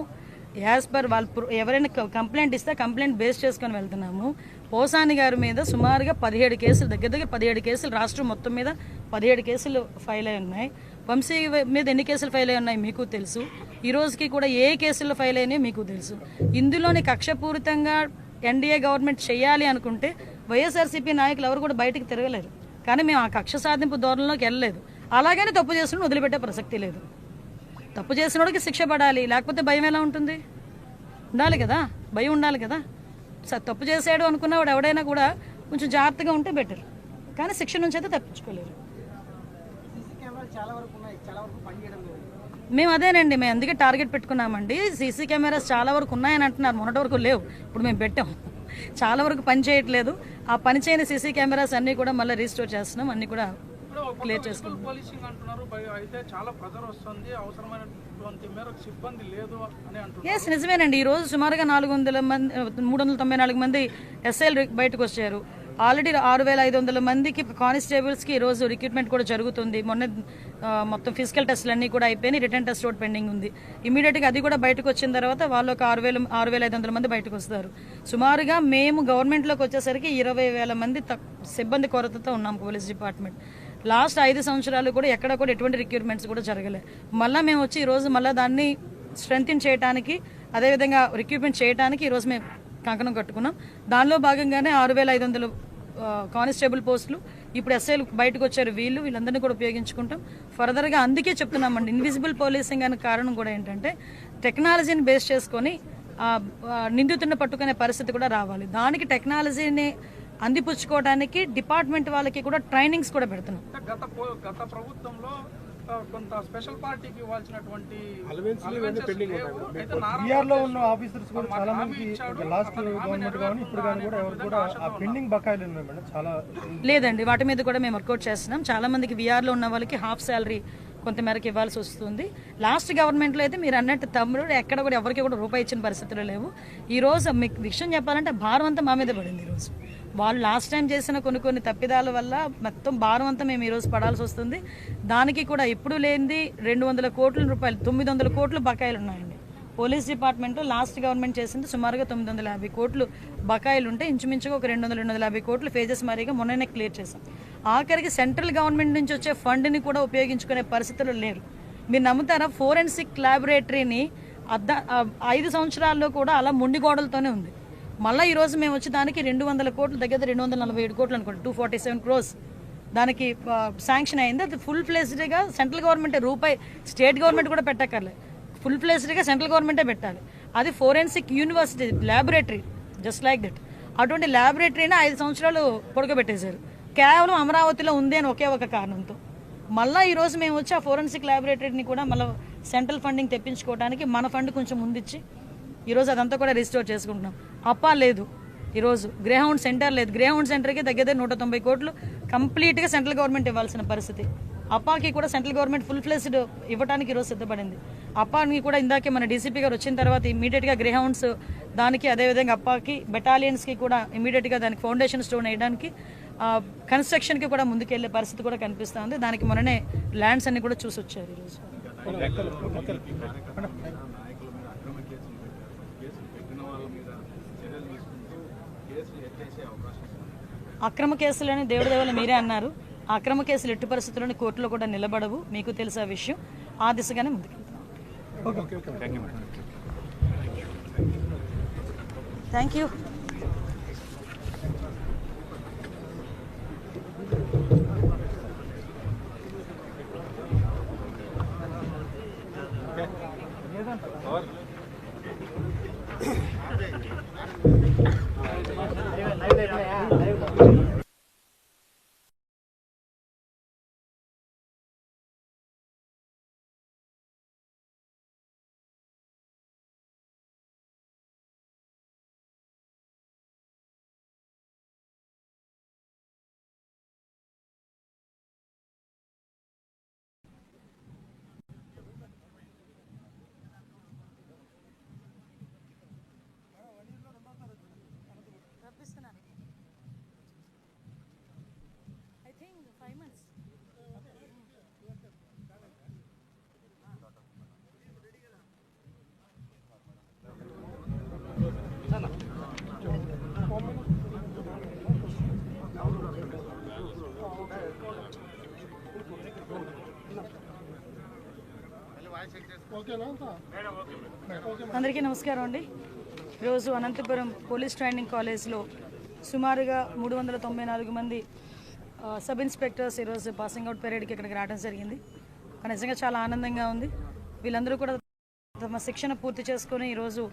యాజ్ పర్ వాళ్ళు ఎవరైనా కంప్లైంట్ ఇస్తే కంప్లైంట్ బేస్ చేసుకొని వెళ్తున్నాము. పోసాని గారి మీద సుమారుగా 17 కేసులు, దగ్గర 17 కేసులు రాష్ట్రం మొత్తం మీద 17 కేసులు ఫైల్ అయి ఉన్నాయి. వంశీ మీద ఎన్ని కేసులు ఫైల్ అయి ఉన్నాయి మీకు తెలుసు. ఈ రోజుకి కూడా ఏ కేసులు ఫైల్ అయినాయో మీకు తెలుసు. ఇందులోని కక్షపూరితంగా ఎన్డీఏ గవర్నమెంట్ చేయాలి అనుకుంటే వైఎస్ఆర్సీపీ నాయకులు ఎవరు కూడా బయటకు తిరగలేరు. కానీ మేము ఆ కక్ష సాధింపు ధోరణిలోకి వెళ్ళలేదు. అలాగని తప్పు చేసిన వదిలిపెట్టే ప్రసక్తి లేదు. తప్పు చేసిన వాడికి శిక్ష పడాలి, లేకపోతే భయం ఎలా ఉంటుంది? ఉండాలి కదా, భయం ఉండాలి కదా. తప్పు చేసాడు అనుకున్నవాడు ఎవడైనా కూడా కొంచెం జాగ్రత్తగా ఉంటే బెటర్, కానీ శిక్ష నుంచి అయితే తప్పించుకోలేరు. మేము అదేనండి, మేము అందుకే టార్గెట్ పెట్టుకున్నామండి. సీసీ కెమెరాస్ చాలా వరకు ఉన్నాయని అంటున్నారు, మొన్నటి వరకు లేవు, ఇప్పుడు మేము పెట్టాం. చాలా వరకు పని చేయట్లేదు. ఆ పని చేయని సీసీ కెమెరాస్ అన్నీ కూడా మళ్ళీ రీస్టోర్ చేస్తున్నాం, అన్నీ కూడా క్లియర్ చేసుకుంటాం. పోలీసింగ్ అంటున్నారు, అయితే చాలా ప్రెజర్ వస్తుంది, అవసరమైనటువంటి మేరకు సిబ్బంది లేదు అని అంటున్నారు. ఎస్, నిజమేనండి. ఈ రోజు సుమారుగా 394 మంది ఎస్ఐలు బయటకు వచ్చారు. ఆల్రెడీ 6500 మందికి కానిస్టేబుల్స్కి ఈరోజు రిక్రూట్మెంట్ కూడా జరుగుతుంది. మొన్న మొత్తం ఫిజికల్ టెస్టులు అన్నీ కూడా అయిపోయినాయి, రిటర్న్ టెస్ట్ ఒకటి పెండింగ్ ఉంది. ఇమీడియట్గా అది కూడా బయటకు వచ్చిన తర్వాత వాళ్ళు ఒక 6500 మంది బయటకు వస్తారు. సుమారుగా మేము గవర్నమెంట్లోకి వచ్చేసరికి 20,000 మంది సిబ్బంది కొరతతో ఉన్నాం పోలీస్ డిపార్ట్మెంట్. లాస్ట్ 5 సంవత్సరాలు కూడా ఎక్కడ కూడా ఎటువంటి రిక్రూట్మెంట్స్ కూడా జరగలేదు. మళ్ళీ మేము వచ్చి ఈరోజు మళ్ళీ దాన్ని స్ట్రెంగ్తెన్ చేయడానికి, అదేవిధంగా రిక్రూట్మెంట్ చేయడానికి ఈరోజు మేము కంకణం కట్టుకున్నాం. దానిలో భాగంగానే 6500 కానిస్టేబుల్ పోస్టులు, ఇప్పుడు ఎస్ఐలు బయటకు వచ్చారు. వీళ్ళందరినీ కూడా ఉపయోగించుకుంటాం ఫర్దర్గా. అందుకే చెప్తున్నామండి, ఇన్విజిబుల్ పోలీసింగ్ అనే కారణం కూడా ఏంటంటే టెక్నాలజీని బేస్ చేసుకొని నిందితుడిని పట్టుకునే పరిస్థితి కూడా రావాలి. దానికి టెక్నాలజీని అందిపుచ్చుకోవడానికి డిపార్ట్మెంట్ వాళ్ళకి కూడా ట్రైనింగ్స్ కూడా పెడుతున్నాం. గత ప్రభుత్వంలో కొంత స్పెషల్ పార్టీకి ఇవ్వాల్సినటువంటి allowances లేవు. అయితే బీఆర్ లో ఉన్న ఆఫీసర్స్ కూడా చాలా మంది లాస్ట్ గవర్నమెంట్ కానీ ఇప్పుడు కానీ కూడా ఎవరు కూడా ఆ పెండింగ్ బకాయిలు ఉన్నాయి మేడం చాలా. లేదండి, వాటి మీద కూడా మేము వర్కౌట్ చేస్తున్నాం. చాలా మందికి విఆర్లో ఉన్న వాళ్ళకి హాఫ్ శాలరీ కొంతమేరకు ఇవ్వాల్సి వస్తుంది. లాస్ట్ గవర్నమెంట్లో అయితే మీరు అన్నట్టు తమ్ముడు ఎక్కడ కూడా ఎవరికి కూడా రూపాయి ఇచ్చిన పరిస్థితులు లేవు. ఈరోజు మీకు విషయం చెప్పాలంటే భారం అంతా మా మీద పడింది. ఈరోజు వాళ్ళు లాస్ట్ టైం చేసిన కొన్ని తప్పిదాల వల్ల మొత్తం భారం అంతా మేము ఈరోజు పడాల్సి వస్తుంది. దానికి కూడా ఇప్పుడు లేనిది 200 కోట్ల రూపాయలు 900 కోట్లు బకాయిలు ఉన్నాయండి. పోలీస్ డిపార్ట్మెంట్లో లాస్ట్ గవర్నమెంట్ చేసింది సుమారుగా 950 కోట్లు బకాయిలు ఉంటే ఇంచుమించుగా ఒక 200-250 కోట్లు ఫేజెస్ మరీగా మొన్ననే క్లియర్ చేశాం. ఆఖరికి సెంట్రల్ గవర్నమెంట్ నుంచి వచ్చే ఫండ్ని కూడా ఉపయోగించుకునే పరిస్థితులు లేరు. మీరు నమ్ముతారా, ఫోరెన్సిక్ ల్యాబొరేటరీని 5 సంవత్సరాల్లో కూడా అలా మొండి గోడలతోనే ఉంది. మళ్ళీ ఈరోజు మేము వచ్చి దానికి 200 కోట్లు దగ్గర 247 కోట్లు అనుకోండి, 247 crores దానికి శాంక్షన్ అయింది. అది ఫుల్ ఫ్లెజ్డ్గా సెంట్రల్ గవర్నమెంట్, రూపాయి స్టేట్ గవర్నమెంట్ కూడా పెట్టక్కర్లేదు, ఫుల్ ఫ్లెజ్డ్గా సెంట్రల్ గవర్నమెంటే పెట్టాలి. అది forensic university laboratory, just like that. అటువంటి ల్యాబొరేటరీని 5 సంవత్సరాలు పొడగబెట్టేశారు కేవలం అమరావతిలో ఉంది అని ఒకే ఒక కారణంతో. మళ్ళీ ఈరోజు మేము వచ్చి ఆ ఫోరెన్సిక్ ల్యాబొరేటరీని కూడా మళ్ళీ సెంట్రల్ ఫండింగ్ తెప్పించుకోవడానికి మన ఫండ్ కొంచెం ముందిచ్చి ఈరోజు అదంతా కూడా రిస్టోర్ చేసుకుంటున్నాం. అప్పా లేదు, ఈరోజు గ్రేహౌండ్ సెంటర్ లేదు. గ్రేహౌండ్ సెంటర్కి దగ్గర 190 కోట్లు కంప్లీట్గా సెంట్రల్ గవర్నమెంట్ ఇవ్వాల్సిన పరిస్థితి. అప్పాకి కూడా సెంట్రల్ గవర్నమెంట్ ఫుల్ ఫ్లెజ్డ్ ఇవ్వడానికి ఈరోజు సిద్ధపడింది. అప్పాకి కూడా ఇందాకే మన డీసీపీ గారు వచ్చిన తర్వాత ఇమీడియట్గా గ్రేహౌండ్స్ దానికి, అదేవిధంగా అప్పాకి బెటాలియన్స్కి కూడా ఇమీడియట్గా దానికి ఫౌండేషన్ స్టోన్ వేయడానికి, కన్స్ట్రక్షన్కి కూడా ముందుకెళ్లే పరిస్థితి కూడా కనిపిస్తుంది. దానికి మొన్ననే ల్యాండ్స్ అన్ని కూడా చూసి వచ్చారు ఈరోజు. అక్రమ కేసులని దేవుడి దేవుళ్ళు మీరే అన్నారు. ఆ అక్రమ కేసులు ఎట్టి పరిస్థితుల్లోని కోర్టులో కూడా నిలబడవు, మీకు తెలిసే విషయం. ఆ దిశగానే ముందుకెళ్తాం. Thank you. I think 5 months. అందరికీ నమస్కారం అండి. ఈరోజు అనంతపురం పోలీస్ ట్రైనింగ్ కాలేజ్లో సుమారుగా 394 మంది సబ్ ఇన్స్పెక్టర్స్ ఈరోజు పాసింగ్ అవుట్ పెరేడ్కి ఇక్కడికి రావడం జరిగింది. నిజంగా చాలా ఆనందంగా ఉంది. వీళ్ళందరూ కూడా తమ శిక్షణ పూర్తి చేసుకొని ఈరోజు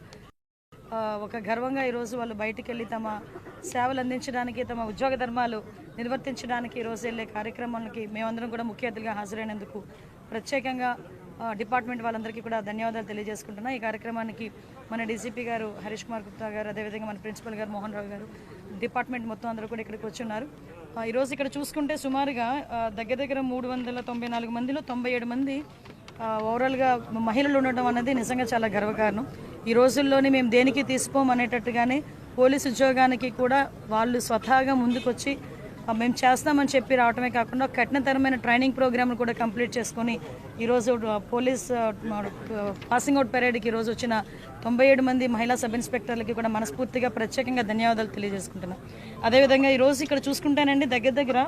ఒక గర్వంగా ఈరోజు వాళ్ళు బయటికి వెళ్ళి తమ సేవలు అందించడానికి, తమ ఉద్యోగ ధర్మాలు నిర్వర్తించడానికి ఈరోజు వెళ్ళే కార్యక్రమాలకి మేమందరం కూడా ముఖ్య అతిథిగా హాజరైనందుకు ప్రత్యేకంగా డిపార్ట్మెంట్ వాళ్ళందరికీ కూడా ధన్యవాదాలు తెలియజేసుకుంటున్నా. ఈ కార్యక్రమానికి మన డీసీపీ గారు హరీష్ కుమార్ గుప్తా గారు, అదేవిధంగా మన ప్రిన్సిపల్ గారు మోహన్ రావు గారు, డిపార్ట్మెంట్ మొత్తం అందరూ కూడా ఇక్కడికి వచ్చి ఉన్నారు. ఈరోజు ఇక్కడ చూసుకుంటే సుమారుగా దగ్గర 394 మందిలో 97 మంది ఓవరాల్గా మహిళలు ఉండడం అన్నది నిజంగా చాలా గర్వకారణం. ఈ రోజుల్లోని మేము దేనికి తీసుకోం అనేటట్టుగానే పోలీసు ఉద్యోగానికి కూడా వాళ్ళు స్వతహాగా ముందుకొచ్చి మేము చేస్తామని చెప్పి రావటమే కాకుండా కఠినతరమైన ట్రైనింగ్ ప్రోగ్రామ్ను కూడా కంప్లీట్ చేసుకొని ఈరోజు పోలీస్ పాసింగ్ అవుట్ పెరేడ్కి ఈరోజు వచ్చిన 97 మంది మహిళా సబ్ ఇన్స్పెక్టర్లకి కూడా మనస్ఫూర్తిగా ప్రత్యేకంగా ధన్యవాదాలు తెలియజేసుకుంటున్నాం. అదేవిధంగా ఈరోజు ఇక్కడ చూసుకుంటేనండి దగ్గర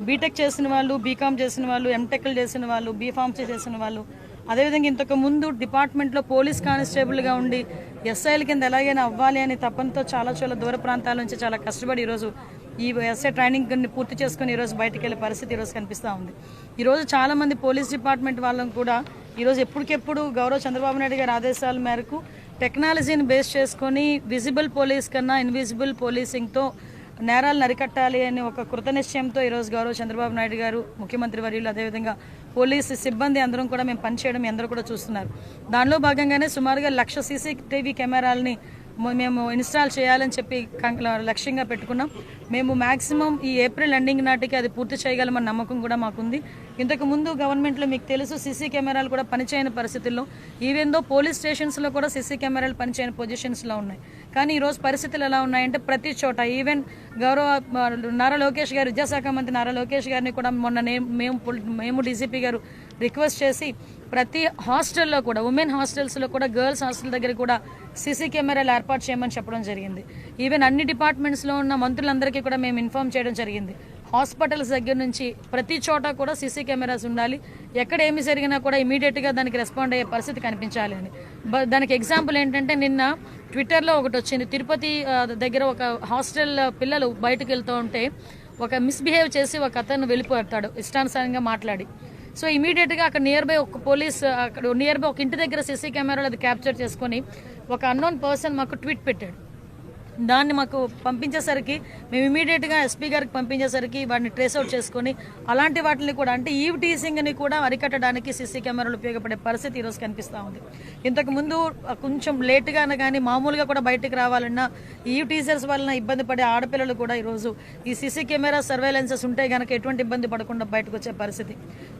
బీటెక్ చేసిన వాళ్ళు, బీకామ్ చేసిన వాళ్ళు, ఎంటెక్లు చేసిన వాళ్ళు, బీఫార్మసీ చేసిన వాళ్ళు, అదేవిధంగా ఇంతకు ముందు డిపార్ట్మెంట్లో పోలీస్ కానిస్టేబుల్గా ఉండి ఎస్ఐల కింద ఎలాగైనా అవ్వాలి అని తపనతో చాలా దూర ప్రాంతాల నుంచి చాలా కష్టపడి ఈరోజు ఈ ఎస్ఐ ట్రైనింగ్ పూర్తి చేసుకుని ఈరోజు బయటకు వెళ్ళే పరిస్థితి ఈరోజు కనిపిస్తూ ఉంది. ఈరోజు చాలామంది పోలీస్ డిపార్ట్మెంట్ వాళ్ళని కూడా ఈరోజు ఎప్పటికెప్పుడు గౌరవ చంద్రబాబు నాయుడు గారి ఆదేశాల మేరకు టెక్నాలజీని బేస్ చేసుకొని విజిబుల్ పోలీస్ కన్నా ఇన్విజిబుల్ పోలీసింగ్తో నేరాలను అరికట్టాలి అని ఒక కృతనిశ్చయంతో ఈరోజు గౌరవ చంద్రబాబు నాయుడు గారు ముఖ్యమంత్రి వర్యులు, అదేవిధంగా పోలీసు సిబ్బంది అందరం కూడా మేము పనిచేయడం అందరూ కూడా చూస్తున్నారు. దానిలో భాగంగానే సుమారుగా 1,00,000 CCTV కెమెరాలని మేము ఇన్స్టాల్ చేయాలని చెప్పి లక్ష్యంగా పెట్టుకున్నాం. మేము మ్యాక్సిమం ఈ ఏప్రిల్ ఎండింగ్ నాటికి అది పూర్తి చేయగలమన్న నమ్మకం కూడా మాకుంది. ఇంతకు ముందు గవర్నమెంట్లో మీకు తెలుసు సీసీ కెమెరాలు కూడా పనిచేయని పరిస్థితుల్లో, ఈవెన్ దో పోలీస్ స్టేషన్స్లో కూడా సీసీ కెమెరాలు పనిచేయని పొజిషన్స్లో ఉన్నాయి. కానీ ఈరోజు పరిస్థితులు ఎలా ఉన్నాయంటే ప్రతి చోట ఈవెన్ గౌరవ నారా లోకేష్ గారు, విద్యాశాఖ మంత్రి నారా లోకేష్ గారిని కూడా మొన్న మేము డీసీపీ గారు రిక్వెస్ట్ చేసి ప్రతి హాస్టల్లో కూడా, ఉమెన్ హాస్టల్స్లో కూడా, గర్ల్స్ హాస్టల్ దగ్గర కూడా సీసీ కెమెరాలు ఏర్పాటు చేయమని చెప్పడం జరిగింది. ఈవెన్ అన్ని డిపార్ట్మెంట్స్లో ఉన్న మంత్రులందరికీ కూడా మేము ఇన్ఫార్మ్ చేయడం జరిగింది. హాస్పిటల్స్ దగ్గర నుంచి ప్రతి చోట కూడా సీసీ కెమెరాస్ ఉండాలి. ఎక్కడ ఏమి జరిగినా కూడా ఇమీడియట్గా దానికి రెస్పాండ్ అయ్యే పరిస్థితి కనిపించాలి అని. దానికి ఎగ్జాంపుల్ ఏంటంటే నిన్న ట్విట్టర్లో ఒకటి వచ్చింది. తిరుపతి దగ్గర ఒక హాస్టల్ పిల్లలు బయటకు వెళ్తూ ఉంటే ఒక మిస్బిహేవ్ చేసి ఒక అతను వెళ్ళిపోతాడు ఇష్టానుసారంగా మాట్లాడి. సో ఇమీడియట్గా అక్కడ నియర్ బై ఒక పోలీస్, అక్కడ నియర్ బై ఒక ఇంటి దగ్గర సీసీ కెమెరాలు అది క్యాప్చర్ చేసుకొని ఒక అన్నోన్ పర్సన్ మాకు ట్వీట్ పెట్టాడు. దాన్ని మాకు పంపించేసరికి మేము ఇమీడియట్గా ఎస్పీ గారికి పంపించేసరికి వాటిని ట్రేస్ అవుట్ చేసుకొని అలాంటి వాటిని కూడా, అంటే ఈవ్ టీజింగ్ని కూడా అరికట్టడానికి సీసీ కెమెరాలు ఉపయోగపడే పరిస్థితి ఈరోజు కనిపిస్తూ ఉంది. ఇంతకుముందు కొంచెం లేట్గానే కానీ మామూలుగా కూడా బయటకు రావాలన్నా ఈవ్ టీజర్స్ వలన ఇబ్బంది పడే ఆడపిల్లలు కూడా ఈరోజు ఈ సీసీ కెమెరా సర్వేలెన్సెస్ ఉంటే కనుక ఎటువంటి ఇబ్బంది పడకుండా బయటకు వచ్చే పరిస్థితి.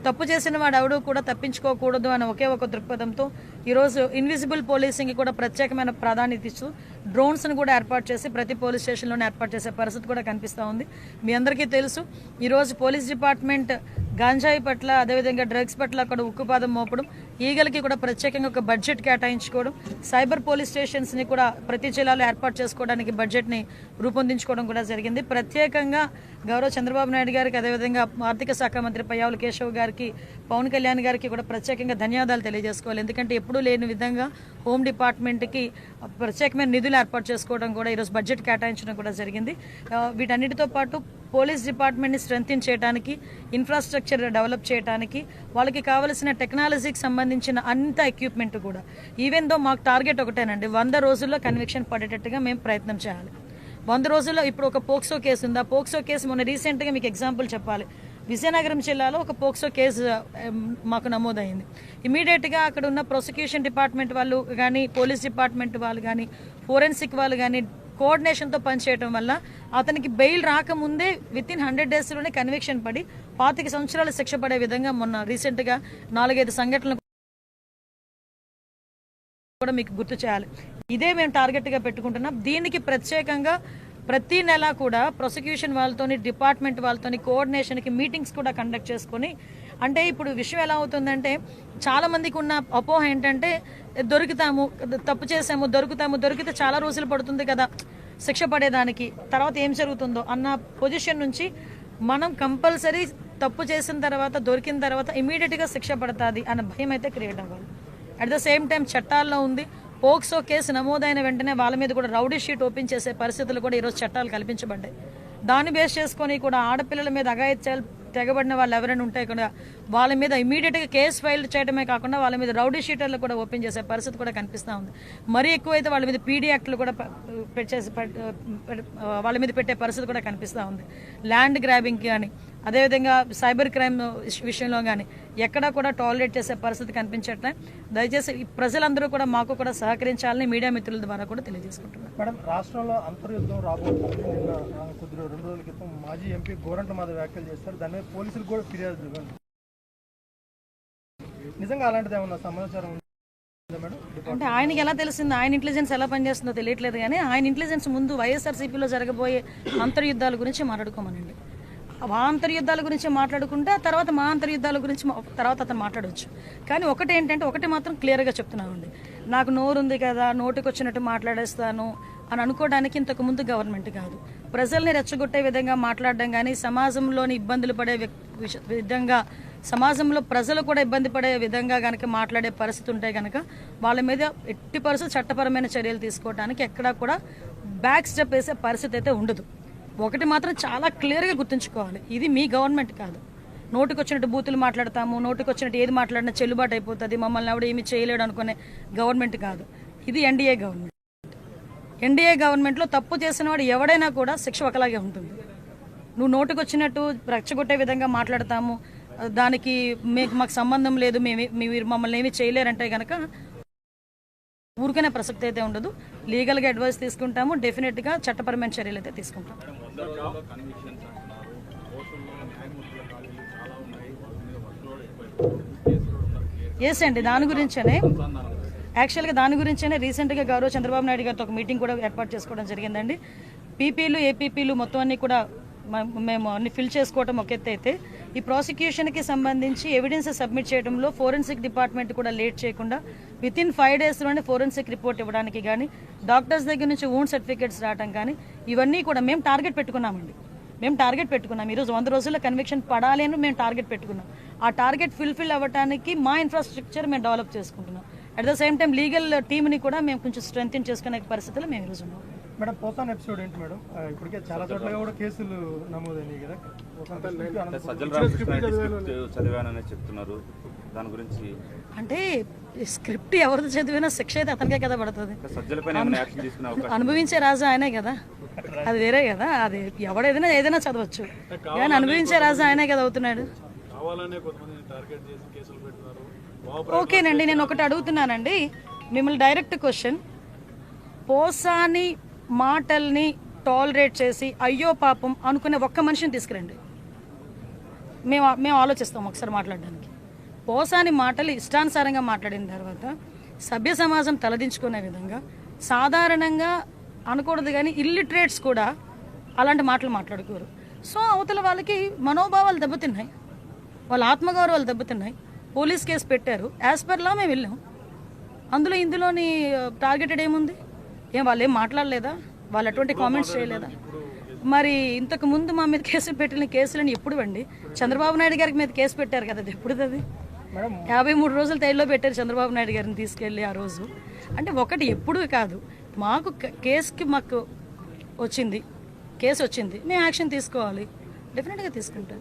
తప్పు చేసిన వాడు ఎవడూ కూడా తప్పించుకోకూడదు అనే ఒకే ఒక దృక్పథంతో ఈరోజు ఇన్విజిబుల్ పోలీసింగ్కి కూడా ప్రత్యేకమైన ప్రాధాన్యత ఇస్తూ డ్రోన్స్ను కూడా ఏర్పాటు చేసి ప్రతి పోలీస్ స్టేషన్లోనే ఏర్పాటు చేసే పరిస్థితి కూడా కనిపిస్తూ ఉంది. మీ అందరికీ తెలుసు ఈరోజు పోలీస్ డిపార్ట్మెంట్ గాంజాయి పట్ల, అదేవిధంగా డ్రగ్స్ పట్ల అక్కడ ఉక్కుపాదం మోపడం, ఈగలకి కూడా ప్రత్యేకంగా ఒక బడ్జెట్ కేటాయించుకోవడం, సైబర్ పోలీస్ స్టేషన్స్ని కూడా ప్రతి జిల్లాలో ఏర్పాటు చేసుకోవడానికి బడ్జెట్ని రూపొందించుకోవడం కూడా జరిగింది. ప్రత్యేకంగా గౌరవ చంద్రబాబు నాయుడు గారికి, అదేవిధంగా ఆర్థిక శాఖ మంత్రి పయ్యావుల కేశవ్ గారికి, పవన్ కళ్యాణ్ గారికి కూడా ప్రత్యేకంగా ధన్యవాదాలు తెలియజేసుకోవాలి. ఎందుకంటే ఎప్పుడూ లేని విధంగా హోమ్ డిపార్ట్మెంట్కి ప్రత్యేకమైన నిధులు ఏర్పాటు చేసుకోవడం కూడా ఈరోజు బడ్జెట్ కేటాయించడం కూడా జరిగింది. వీటన్నిటితో పాటు పోలీస్ డిపార్ట్మెంట్ని స్ట్రెంథెన్ చేయడానికి, ఇన్ఫ్రాస్ట్రక్చర్ డెవలప్ చేయడానికి, వాళ్ళకి కావాల్సిన టెక్నాలజీకి సంబంధించిన అంత ఎక్విప్మెంట్ కూడా, ఈవెన్ దో మాకు టార్గెట్ ఒకటేనండి, 100 రోజుల్లో కన్విక్షన్ పడేటట్టుగా మేము ప్రయత్నం చేయాలి. 100 రోజుల్లో ఇప్పుడు ఒక పోక్సో కేసు ఉంది. ఆ పోక్సో కేసు మొన్న రీసెంట్గా మీకు ఎగ్జాంపుల్ చెప్పాలి, విజయనగరం జిల్లాలో ఒక పోక్సో కేసు మాకు నమోదైంది. ఇమీడియట్గా అక్కడ ఉన్న ప్రాసిక్యూషన్ డిపార్ట్మెంట్ వాళ్ళు కానీ, పోలీస్ డిపార్ట్మెంట్ వాళ్ళు కానీ, ఫోరెన్సిక్ వాళ్ళు కానీ కోఆర్డినేషన్తో పనిచేయడం వల్ల అతనికి బెయిల్ రాకముందే వితిన్ 100 డేస్లోనే కన్విక్షన్ పడి 25 సంవత్సరాలు శిక్ష పడే విధంగా మొన్న రీసెంట్గా 4-5 సంఘటనలు కూడా మీకు గుర్తు చేయాలి. ఇదే మేము టార్గెట్గా పెట్టుకుంటున్నాం. దీనికి ప్రత్యేకంగా ప్రతి నెల కూడా ప్రాసిక్యూషన్ వాళ్ళతోని, డిపార్ట్మెంట్ వాళ్ళతోని కోఆర్డినేషన్కి మీటింగ్స్ కూడా కండక్ట్ చేసుకొని, అంటే ఇప్పుడు విషయం ఎలా అవుతుందంటే చాలామందికి ఉన్న అపోహ ఏంటంటే దొరుకుతాము, తప్పు చేసాము, దొరికితే చాలా రోజులు పడుతుంది కదా శిక్ష పడేదానికి, తర్వాత ఏం జరుగుతుందో అన్న పొజిషన్ నుంచి మనం కంపల్సరీ తప్పు చేసిన తర్వాత, దొరికిన తర్వాత ఇమీడియట్గా శిక్ష పడుతుంది అన్న భయం అయితే క్రియేట్ అవ్వాలి. అట్ ద సేమ్ టైం చట్టాల్లో ఉంది, పోక్సో కేసు నమోదైన వెంటనే వాళ్ళ మీద కూడా రౌడీ షీట్ ఓపెన్ చేసే పరిస్థితులు కూడా ఈరోజు చట్టాలు కల్పించబడ్డాయి. దాన్ని బేస్ చేసుకొని కూడా ఆడపిల్లల మీద అఘాయిత్యాలు తెగబడిన వాళ్ళు ఎవరైనా ఉంటే కూడా వాళ్ళ మీద ఇమీడియట్గా కేసు ఫైల్ చేయడమే కాకుండా వాళ్ళ మీద రౌడీ షీటర్లు కూడా ఓపెన్ చేసే పరిస్థితి కూడా కనిపిస్తూ ఉంది. మరీ ఎక్కువైతే వాళ్ళ మీద పీడీ యాక్ట్లు కూడా వాళ్ళ మీద పెట్టే పరిస్థితి కూడా కనిపిస్తూ ఉంది. ల్యాండ్ గ్రాబింగ్ కానీ, అదేవిధంగా సైబర్ క్రైమ్ విషయంలో కానీ ఎక్కడా కూడా టాలరేట్ చేసే పరిస్థితి కనిపించట్లే. దయచేసి ప్రజలందరూ కూడా మాకు కూడా సహకరించాలని మీడియా మిత్రుల ద్వారా కూడా తెలియజేసుకుంటున్నాను. మేడం, రాష్ట్రంలో అంతర్యుద్ధం రాబోతుంది. నిన్న కొద్దిగా 2 రోజుల క్రితం మాజీ ఎంపీ గోరంట్ల మాధవ్ వ్యాఖ్యలు చేస్తారు. దాని మీద పోలీసులు కూడా ఫిర్యాదు. నిజంగా అలాంటిది ఏమన్నా సమాచారం ఉందా మేడం? అంటే ఆయనకి ఎలా తెలిసింది, ఆయన ఇంటెలిజెన్స్ ఎలా పనిచేస్తుందో తెలియట్లేదు. కానీ ఆయన ఇంటెలిజెన్స్ ముందు వైఎస్ఆర్సీపీలో జరగబోయే అంతర్యుద్ధాల గురించి మాట్లాడుకోమనండి. ఆ అంతర్యుద్ధాల గురించి మాట్లాడుకుంటే తర్వాత మా అంతర్యుద్ధాల గురించి తర్వాత అతను మాట్లాడవచ్చు. కానీ ఒకటి మాత్రం క్లియర్గా చెప్తున్నామండి, నాకు నోరుంది కదా, నోటికి వచ్చినట్టు మాట్లాడేస్తాను అని అనుకోవడానికి ఇంతకుముందు గవర్నమెంట్ కాదు. ప్రజల్ని రెచ్చగొట్టే విధంగా మాట్లాడడం కానీ, సమాజంలోని ఇబ్బందులు పడే విధంగా, సమాజంలో ప్రజలు కూడా ఇబ్బంది పడే విధంగా కనుక మాట్లాడే పరిస్థితి ఉంటే కనుక వాళ్ళ మీద ఎట్టి పరిస్థితి చట్టపరమైన చర్యలు తీసుకోవడానికి ఎక్కడా కూడా బ్యాక్ స్టెప్ వేసే పరిస్థితి అయితే ఉండదు. ఒకటి మాత్రం చాలా క్లియర్గా గుర్తుంచుకోవాలి, ఇది మీ గవర్నమెంట్ కాదు. నోటికి వచ్చినట్టు బూతులు మాట్లాడతాము, నోటికి వచ్చినట్టు ఏది మాట్లాడినా చెల్లుబాటు అయిపోతుంది, మమ్మల్ని ఎవడు ఏమి చేయలేడు అనుకునే గవర్నమెంట్ కాదు. ఇది ఎన్డీఏ గవర్నమెంట్. ఎన్డీఏ గవర్నమెంట్లో తప్పు చేసిన వాడు ఎవడైనా కూడా శిక్ష ఒకలాగే ఉంటుంది. నువ్వు నోటికి వచ్చినట్టు రెచ్చగొట్టే విధంగా మాట్లాడతాము, దానికి మాకు సంబంధం లేదు, మీరు మమ్మల్ని ఏమీ చేయలేరంటే కనుక ఊరికనే ప్రసక్తి అయితే ఉండదు. లీగల్గా అడ్వైస్ తీసుకుంటాము, డెఫినెట్గా చట్టపరమైన చర్యలు అయితే తీసుకుంటాం. 100 రోజుల్లో కన్విక్షన్స్ అంటున్నారు. కోర్టుల్లో న్యాయమూర్తుల ఖాళీలు చాలా ఉన్నాయి, వాళ్ళ మీద వర్క్లోడ్ ఎక్కువైపోతుంది, కేసులు ఉన్నారు. ఎస్ అండి, దాని గురించేనే యాక్చువల్గా దాని గురించేనే రీసెంట్గా గౌరవ చంద్రబాబు నాయుడు గారితో ఒక మీటింగ్ కూడా ఏర్పాటు చేసుకోవడం జరిగిందండి. పీపీలు ఏపీపీలు మొత్తం అన్ని కూడా మేము అన్ని ఫిల్ చేసుకోవడం ఒక ఎత్తు అయితే, ఈ ప్రాసిక్యూషన్కి సంబంధించి ఎవిడెన్స్ సబ్మిట్ చేయడంలో ఫోరెన్సిక్ డిపార్ట్మెంట్ కూడా లేట్ చేయకుండా వితిన్ 5 డేస్లోనే ఫోరెన్సిక్ రిపోర్ట్ ఇవ్వడానికి కానీ, డాక్టర్స్ దగ్గర నుంచి వూండ్ సర్టిఫికేట్స్ రావడం కానీ, ఇవన్నీ కూడా మేము టార్గెట్ పెట్టుకున్నామండి. ఈరోజు 100 రోజుల్లో కన్విక్షన్ పడాలి అని మేము టార్గెట్ పెట్టుకున్నాం. ఆ టార్గెట్ ఫుల్ఫిల్ అవ్వడానికి మా ఇన్ఫ్రాస్ట్రక్చర్ మేము డెవలప్ చేసుకుంటున్నాం. At the same time legal టీమ్ని కూడా మేము కొంచెం స్ట్రెంగ్తెన్ చేసుకునే పరిస్థితుల్లో మేము ఈరోజు ఉన్నాం. మేడం, పోసాన్ ఎపిసోడ్ ఏంటి మేడం? ఇప్పటికే చాలా చోట్ల కూడా కేసులు నమోదైనాయి కదా. సజ్జల రామకృష్ణ చదివానని చెప్తున్నారు, దాని గురించి అంటే స్క్రిప్ట్ ఎవరిది చదివినా శిక్ష అయితే అతనికే కదా పడుతుంది. సజ్జలపైన ఏమైనా యాక్షన్ తీసుకునే అవకాశం అనుభవించే రాజా ఆయనే కదా, అది వేరే కదా. అది ఏదైనా చదవచ్చు, కానీ అనుభవించే రాజా ఆయనే కదా అవుతున్నాడు. ఓకేనండి, నేను ఒకటి అడుగుతున్నానండి మిమ్మల్ని, డైరెక్ట్ క్వశ్చన్. పోసాని మాటల్ని టాలరేట్ చేసి అయ్యో పాపం అనుకునే ఒక్క మనిషిని తీసుకురండి, మేము ఆలోచిస్తాం ఒకసారి మాట్లాడడానికి. పోసాని మాటలు ఇష్టానుసారంగా మాట్లాడిన తర్వాత సభ్య సమాజం తలదించుకునే విధంగా, సాధారణంగా అనకూడదు కానీ ఇల్లిటరేట్స్ కూడా అలాంటి మాటలు మాట్లాడుకోరు. సో అవతల వాళ్ళకి మనోభావాలు దెబ్బతిన్నాయి, వాళ్ళ ఆత్మగౌరవాలు దెబ్బతిన్నాయి. పోలీస్ కేసు పెట్టారు, యాజ్ పర్ లా మేము వెళ్ళాం. ఇందులోని టార్గెటెడ్ ఏముంది? వాళ్ళు ఏం మాట్లాడలేదా? వాళ్ళు అటువంటి కామెంట్స్ చేయలేదా? మరి ఇంతకు ముందు మా మీద కేసులు పెట్టిన కేసులని ఎప్పుడు అండి? చంద్రబాబు నాయుడు గారికి మీద కేసు పెట్టారు కదా, అది ఎప్పుడు? అది 53 రోజులు తైల్లో పెట్టారు చంద్రబాబు నాయుడు గారిని తీసుకెళ్ళి ఆ రోజు. అంటే ఒకటి ఎప్పుడు కాదు, మాకు మాకు వచ్చింది, కేసు వచ్చింది, మేము యాక్షన్ తీసుకోవాలి, డెఫినెట్గా తీసుకుంటాం.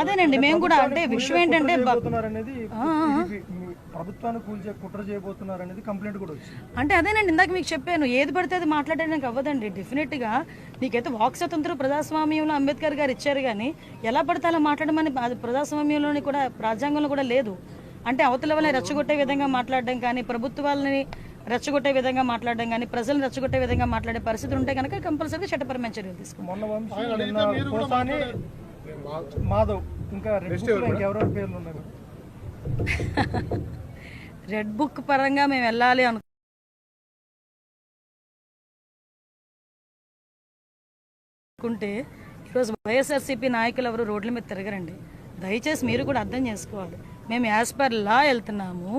అదేనండి, మేము కూడా అంటే విషయం ఏంటంటే ప్రభుత్వాన్ని కూల్చే కుట్ర చేయబోతున్నారు అనేది కంప్లైంట్ కూడా వచ్చింది. అంటే అదేనండి, ఇందాక మీకు చెప్పాను, ఏది పడితే అది మాట్లాడడానికి అవ్వదండి. డెఫినెట్గా నీకైతే వాక్ స్వతంత్రం ప్రజాస్వామ్యంలో అంబేద్కర్ గారు ఇచ్చారు, కానీ ఎలా పడితే అలా మాట్లాడమని ప్రజాస్వామ్యంలోని కూడా రాజ్యాంగంలో కూడా లేదు. అంటే అవతల వాళ్ళని రెచ్చగొట్టే విధంగా మాట్లాడడం కానీ, ప్రభుత్వాలని రెచ్చగొట్టే విధంగా మాట్లాడడం కానీ, ప్రజలను రెచ్చగొట్టే విధంగా మాట్లాడే పరిస్థితులు ఉంటే కనుక కంపల్సరీగా చట్టపరమైన చర్యలు తీసుకుంటాం. మాధవ్ ఇంకా ఎవరెవరి పేర్లు ఉన్నాయి? రెడ్ బుక్ పరంగా మేము వెళ్ళాలి అనుకుంటే ఈరోజు వైఎస్ఆర్సీపీ నాయకులు ఎవరు రోడ్ల మీద తిరగరండి. దయచేసి మీరు కూడా అర్థం చేసుకోవాలి. మేము యాజ్ పర్ లా వెళ్తున్నాము,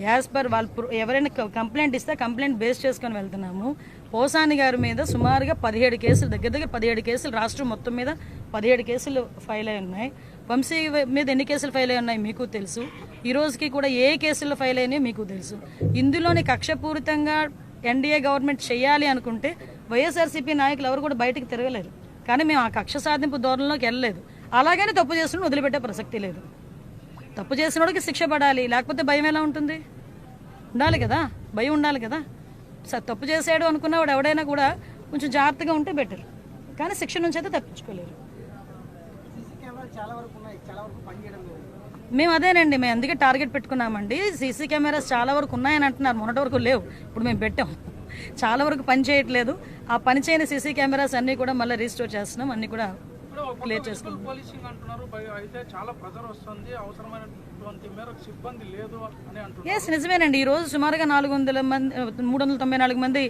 యాజ్ పర్ వాళ్ళు ఎవరైనా కంప్లైంట్ ఇస్తే కంప్లైంట్ బేస్ చేసుకొని వెళ్తున్నాము. పోసాని గారి మీద సుమారుగా 17 కేసులు, దగ్గర 17 కేసులు రాష్ట్రం మొత్తం మీద 17 కేసులు ఫైల్ అయి ఉన్నాయి. వంశీ మీద ఎన్ని కేసులు ఫైల్ అయి ఉన్నాయి మీకు తెలుసు. ఈ రోజుకి కూడా ఏ కేసులు ఫైల్ అయినాయో మీకు తెలుసు. ఇందులోని కక్షపూరితంగా ఎన్డీఏ గవర్నమెంట్ చేయాలి అనుకుంటే వైఎస్ఆర్సీపీ నాయకులు ఎవరు కూడా బయటకు తిరగలేరు. కానీ మేము ఆ కక్ష సాధింపు ధోరణిలోకి వెళ్ళలేదు. అలాగని తప్పు చేస్తున్న వదిలిపెట్టే ప్రసక్తి లేదు. తప్పు చేసిన వాడికి శిక్ష పడాలి, లేకపోతే భయం ఎలా ఉంటుంది? ఉండాలి కదా, భయం ఉండాలి కదా. తప్పు చేసాడు అనుకున్నవాడు ఎవడైనా కూడా కొంచెం జాగ్రత్తగా ఉంటే బెటర్, కానీ శిక్ష నుంచి అయితే తప్పించుకోలేరు. మేము అదేనండి, మేము అందుకే టార్గెట్ పెట్టుకున్నామండి. సీసీ కెమెరాస్ చాలా వరకు ఉన్నాయని అంటున్నారు, మొన్నటి వరకు లేవు, ఇప్పుడు మేము పెట్టాం. చాలా వరకు పని చేయట్లేదు. ఆ పని చేయని సీసీ కెమెరాస్ అన్నీ కూడా మళ్ళీ రీస్టోర్ చేస్తున్నాం, అన్నీ కూడా క్లియర్ చేసుకుంటాం. పోలీసింగ్ అంటున్నారు, అయితే చాలా ప్రెజర్ వస్తుంది, అవసరమైనటువంటి మేరకు సిబ్బంది లేదు అని అంటున్నారు. ఎస్, నిజమేనండి. ఈ రోజు సుమారుగా 394 మంది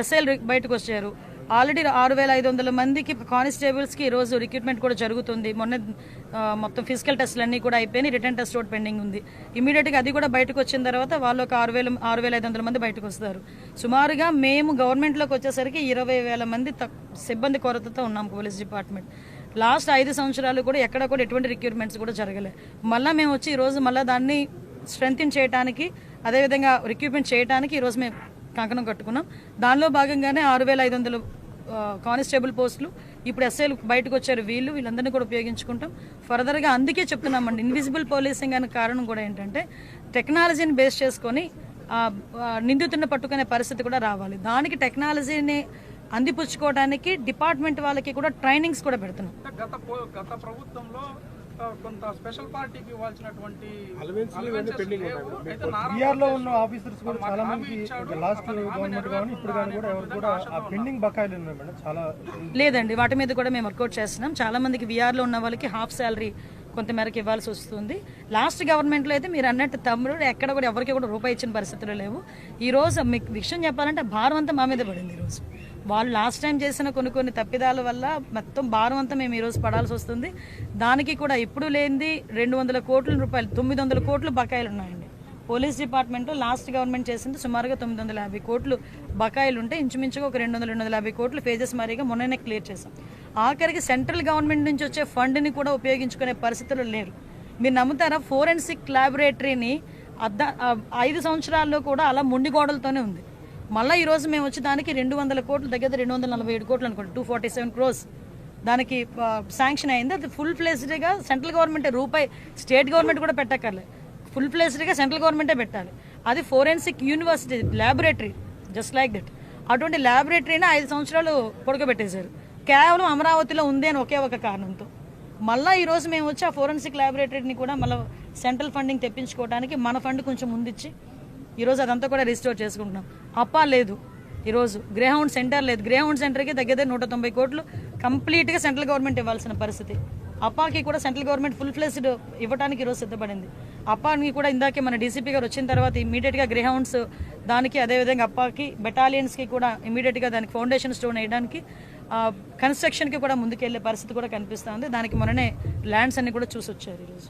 ఎస్ఐలు బయటకు వచ్చారు. ఆల్రెడీ 6500 మందికి కానిస్టేబుల్స్కి ఈరోజు రిక్రూట్మెంట్ కూడా జరుగుతుంది. మొన్న మొత్తం ఫిజికల్ టెస్టులు అన్నీ కూడా అయిపోయినాయి, రిటర్న్ టెస్ట్ ఒకటి పెండింగ్ ఉంది. ఇమీడియట్గా అది కూడా బయటకు వచ్చిన తర్వాత వాళ్ళు ఒక 6500 మంది బయటకు వస్తారు. సుమారుగా మేము గవర్నమెంట్లోకి వచ్చేసరికి 20,000 మంది సిబ్బంది కొరతతో ఉన్నాం పోలీస్ డిపార్ట్మెంట్. లాస్ట్ 5 సంవత్సరాలు కూడా ఎక్కడ కూడా ఎటువంటి రిక్రూట్మెంట్స్ కూడా జరగలేదు. మళ్ళీ మేము వచ్చి ఈరోజు మళ్ళీ దాన్ని స్ట్రెంగ్తెన్ చేయడానికి, అదేవిధంగా రిక్రూట్మెంట్ చేయడానికి ఈరోజు మేము కంకణం కట్టుకున్నాం. దానిలో భాగంగానే 6500 కానిస్టేబుల్ పోస్టులు, ఇప్పుడు ఎస్ఐలు బయటకు వచ్చారు. వీళ్ళందరినీ కూడా ఉపయోగించుకుంటాం ఫర్దర్గా. అందుకే చెప్తున్నామండి, ఇన్విజిబుల్ పోలీసింగ్ అనే కారణం కూడా ఏంటంటే టెక్నాలజీని బేస్ చేసుకొని నిందితుడిని పట్టుకునే పరిస్థితి కూడా రావాలి. దానికి టెక్నాలజీని అందిపుచ్చుకోవడానికి డిపార్ట్మెంట్ వాళ్ళకి కూడా ట్రైనింగ్స్ కూడా పెడుతున్నాం. గత ప్రభుత్వంలో కొంత స్పెషల్ పార్టీకి ఇవ్వాల్సినటువంటి బీఆర్లో ఉన్న ఆఫీసర్స్ కూడా చాలా మంది లాస్ట్ గవర్నమెంట్ కానీ ఇప్పుడు కానీ కూడా ఎవరు కూడా ఆ పెండింగ్ బకాయిలు ఉన్నాయి మేడం. చాలా లేదండి, వాటి మీద కూడా మేము వర్కౌట్ చేస్తున్నాం. చాలా మందికి వీఆర్లో ఉన్న వాళ్ళకి హాఫ్ శాలరీ కొంతమేరకు ఇవ్వాల్సి వస్తుంది. లాస్ట్ గవర్నమెంట్లో అయితే మీరు అన్నట్టు తమ్ముడు ఎక్కడ కూడా ఎవరికి కూడా రూపాయి ఇచ్చిన పరిస్థితులు లేవు. ఈరోజు మీకు విషయం చెప్పాలంటే భారం అంతా మా మీద పడింది. ఈరోజు వాళ్ళు లాస్ట్ టైం చేసిన కొన్ని తప్పిదాల వల్ల మొత్తం భారం అంతా మేము ఈరోజు పడాల్సి వస్తుంది. దానికి కూడా ఇప్పుడు లేనిది 200 కోట్ల రూపాయలు 900 కోట్లు బకాయిలు ఉన్నాయండి. పోలీస్ డిపార్ట్మెంట్లో లాస్ట్ గవర్నమెంట్ చేసింది సుమారుగా 950 కోట్లు బకాయిలు ఉంటే ఇంచుమించుగా ఒక 200-250 కోట్లు ఫేజెస్ మారీగా మొన్ననే క్లియర్ చేశాం. ఆఖరికి సెంట్రల్ గవర్నమెంట్ నుంచి వచ్చే ఫండ్ని కూడా ఉపయోగించుకునే పరిస్థితులు లేరు. మీరు నమ్ముతారా, ఫోరెన్సిక్ ల్యాబొరేటరీని 5 సంవత్సరాల్లో కూడా అలా మొండి గోడలతోనే ఉంది. మళ్ళీ ఈరోజు మేము వచ్చి దానికి 200 కోట్లు దగ్గర 247 కోట్లు అనుకోండి, 247 crores దానికి శాంక్షన్ అయింది. అది ఫుల్ ఫ్లెజ్డ్గా సెంట్రల్ గవర్నమెంట్, రూపాయి స్టేట్ గవర్నమెంట్ కూడా పెట్టక్కర్లేదు, ఫుల్ ఫ్లెజ్డ్గా సెంట్రల్ గవర్నమెంటే పెట్టాలి. అది forensic university laboratory, just like that. అటువంటి ల్యాబొరేటరీని 5 సంవత్సరాలు పొడకబెట్టేశారు కేవలం అమరావతిలో ఉంది అని ఒకే ఒక కారణంతో. మళ్ళీ ఈరోజు మేము వచ్చి ఆ ఫోరెన్సిక్ ల్యాబొరేటరీని కూడా మళ్ళీ సెంట్రల్ ఫండింగ్ తెప్పించుకోవడానికి మన ఫండ్ కొంచెం ముందిచ్చి ఈరోజు అదంతా కూడా రిస్టోర్ చేసుకుంటున్నాం. అప్పా లేదు, ఈరోజు గ్రేహౌండ్ సెంటర్ లేదు. గ్రేహౌండ్ సెంటర్కి దగ్గర 190 కోట్లు కంప్లీట్గా సెంట్రల్ గవర్నమెంట్ ఇవ్వాల్సిన పరిస్థితి. అప్పాకి కూడా సెంట్రల్ గవర్నమెంట్ ఫుల్ ఫ్లెజ్డ్ ఇవ్వడానికి ఈరోజు సిద్ధపడింది. అప్పాకి కూడా ఇందాకే మన డీసీపీ గారు వచ్చిన తర్వాత ఇమీడియట్గా గ్రేహౌండ్స్ దానికి, అదేవిధంగా అప్పాకి బెటాలియన్స్కి కూడా ఇమీడియట్గా దానికి ఫౌండేషన్ స్టోన్ వేయడానికి, కన్స్ట్రక్షన్కి కూడా ముందుకెళ్లే పరిస్థితి కూడా కనిపిస్తుంది. దానికి మొన్ననే ల్యాండ్స్ అన్ని కూడా చూసి వచ్చారు ఈరోజు.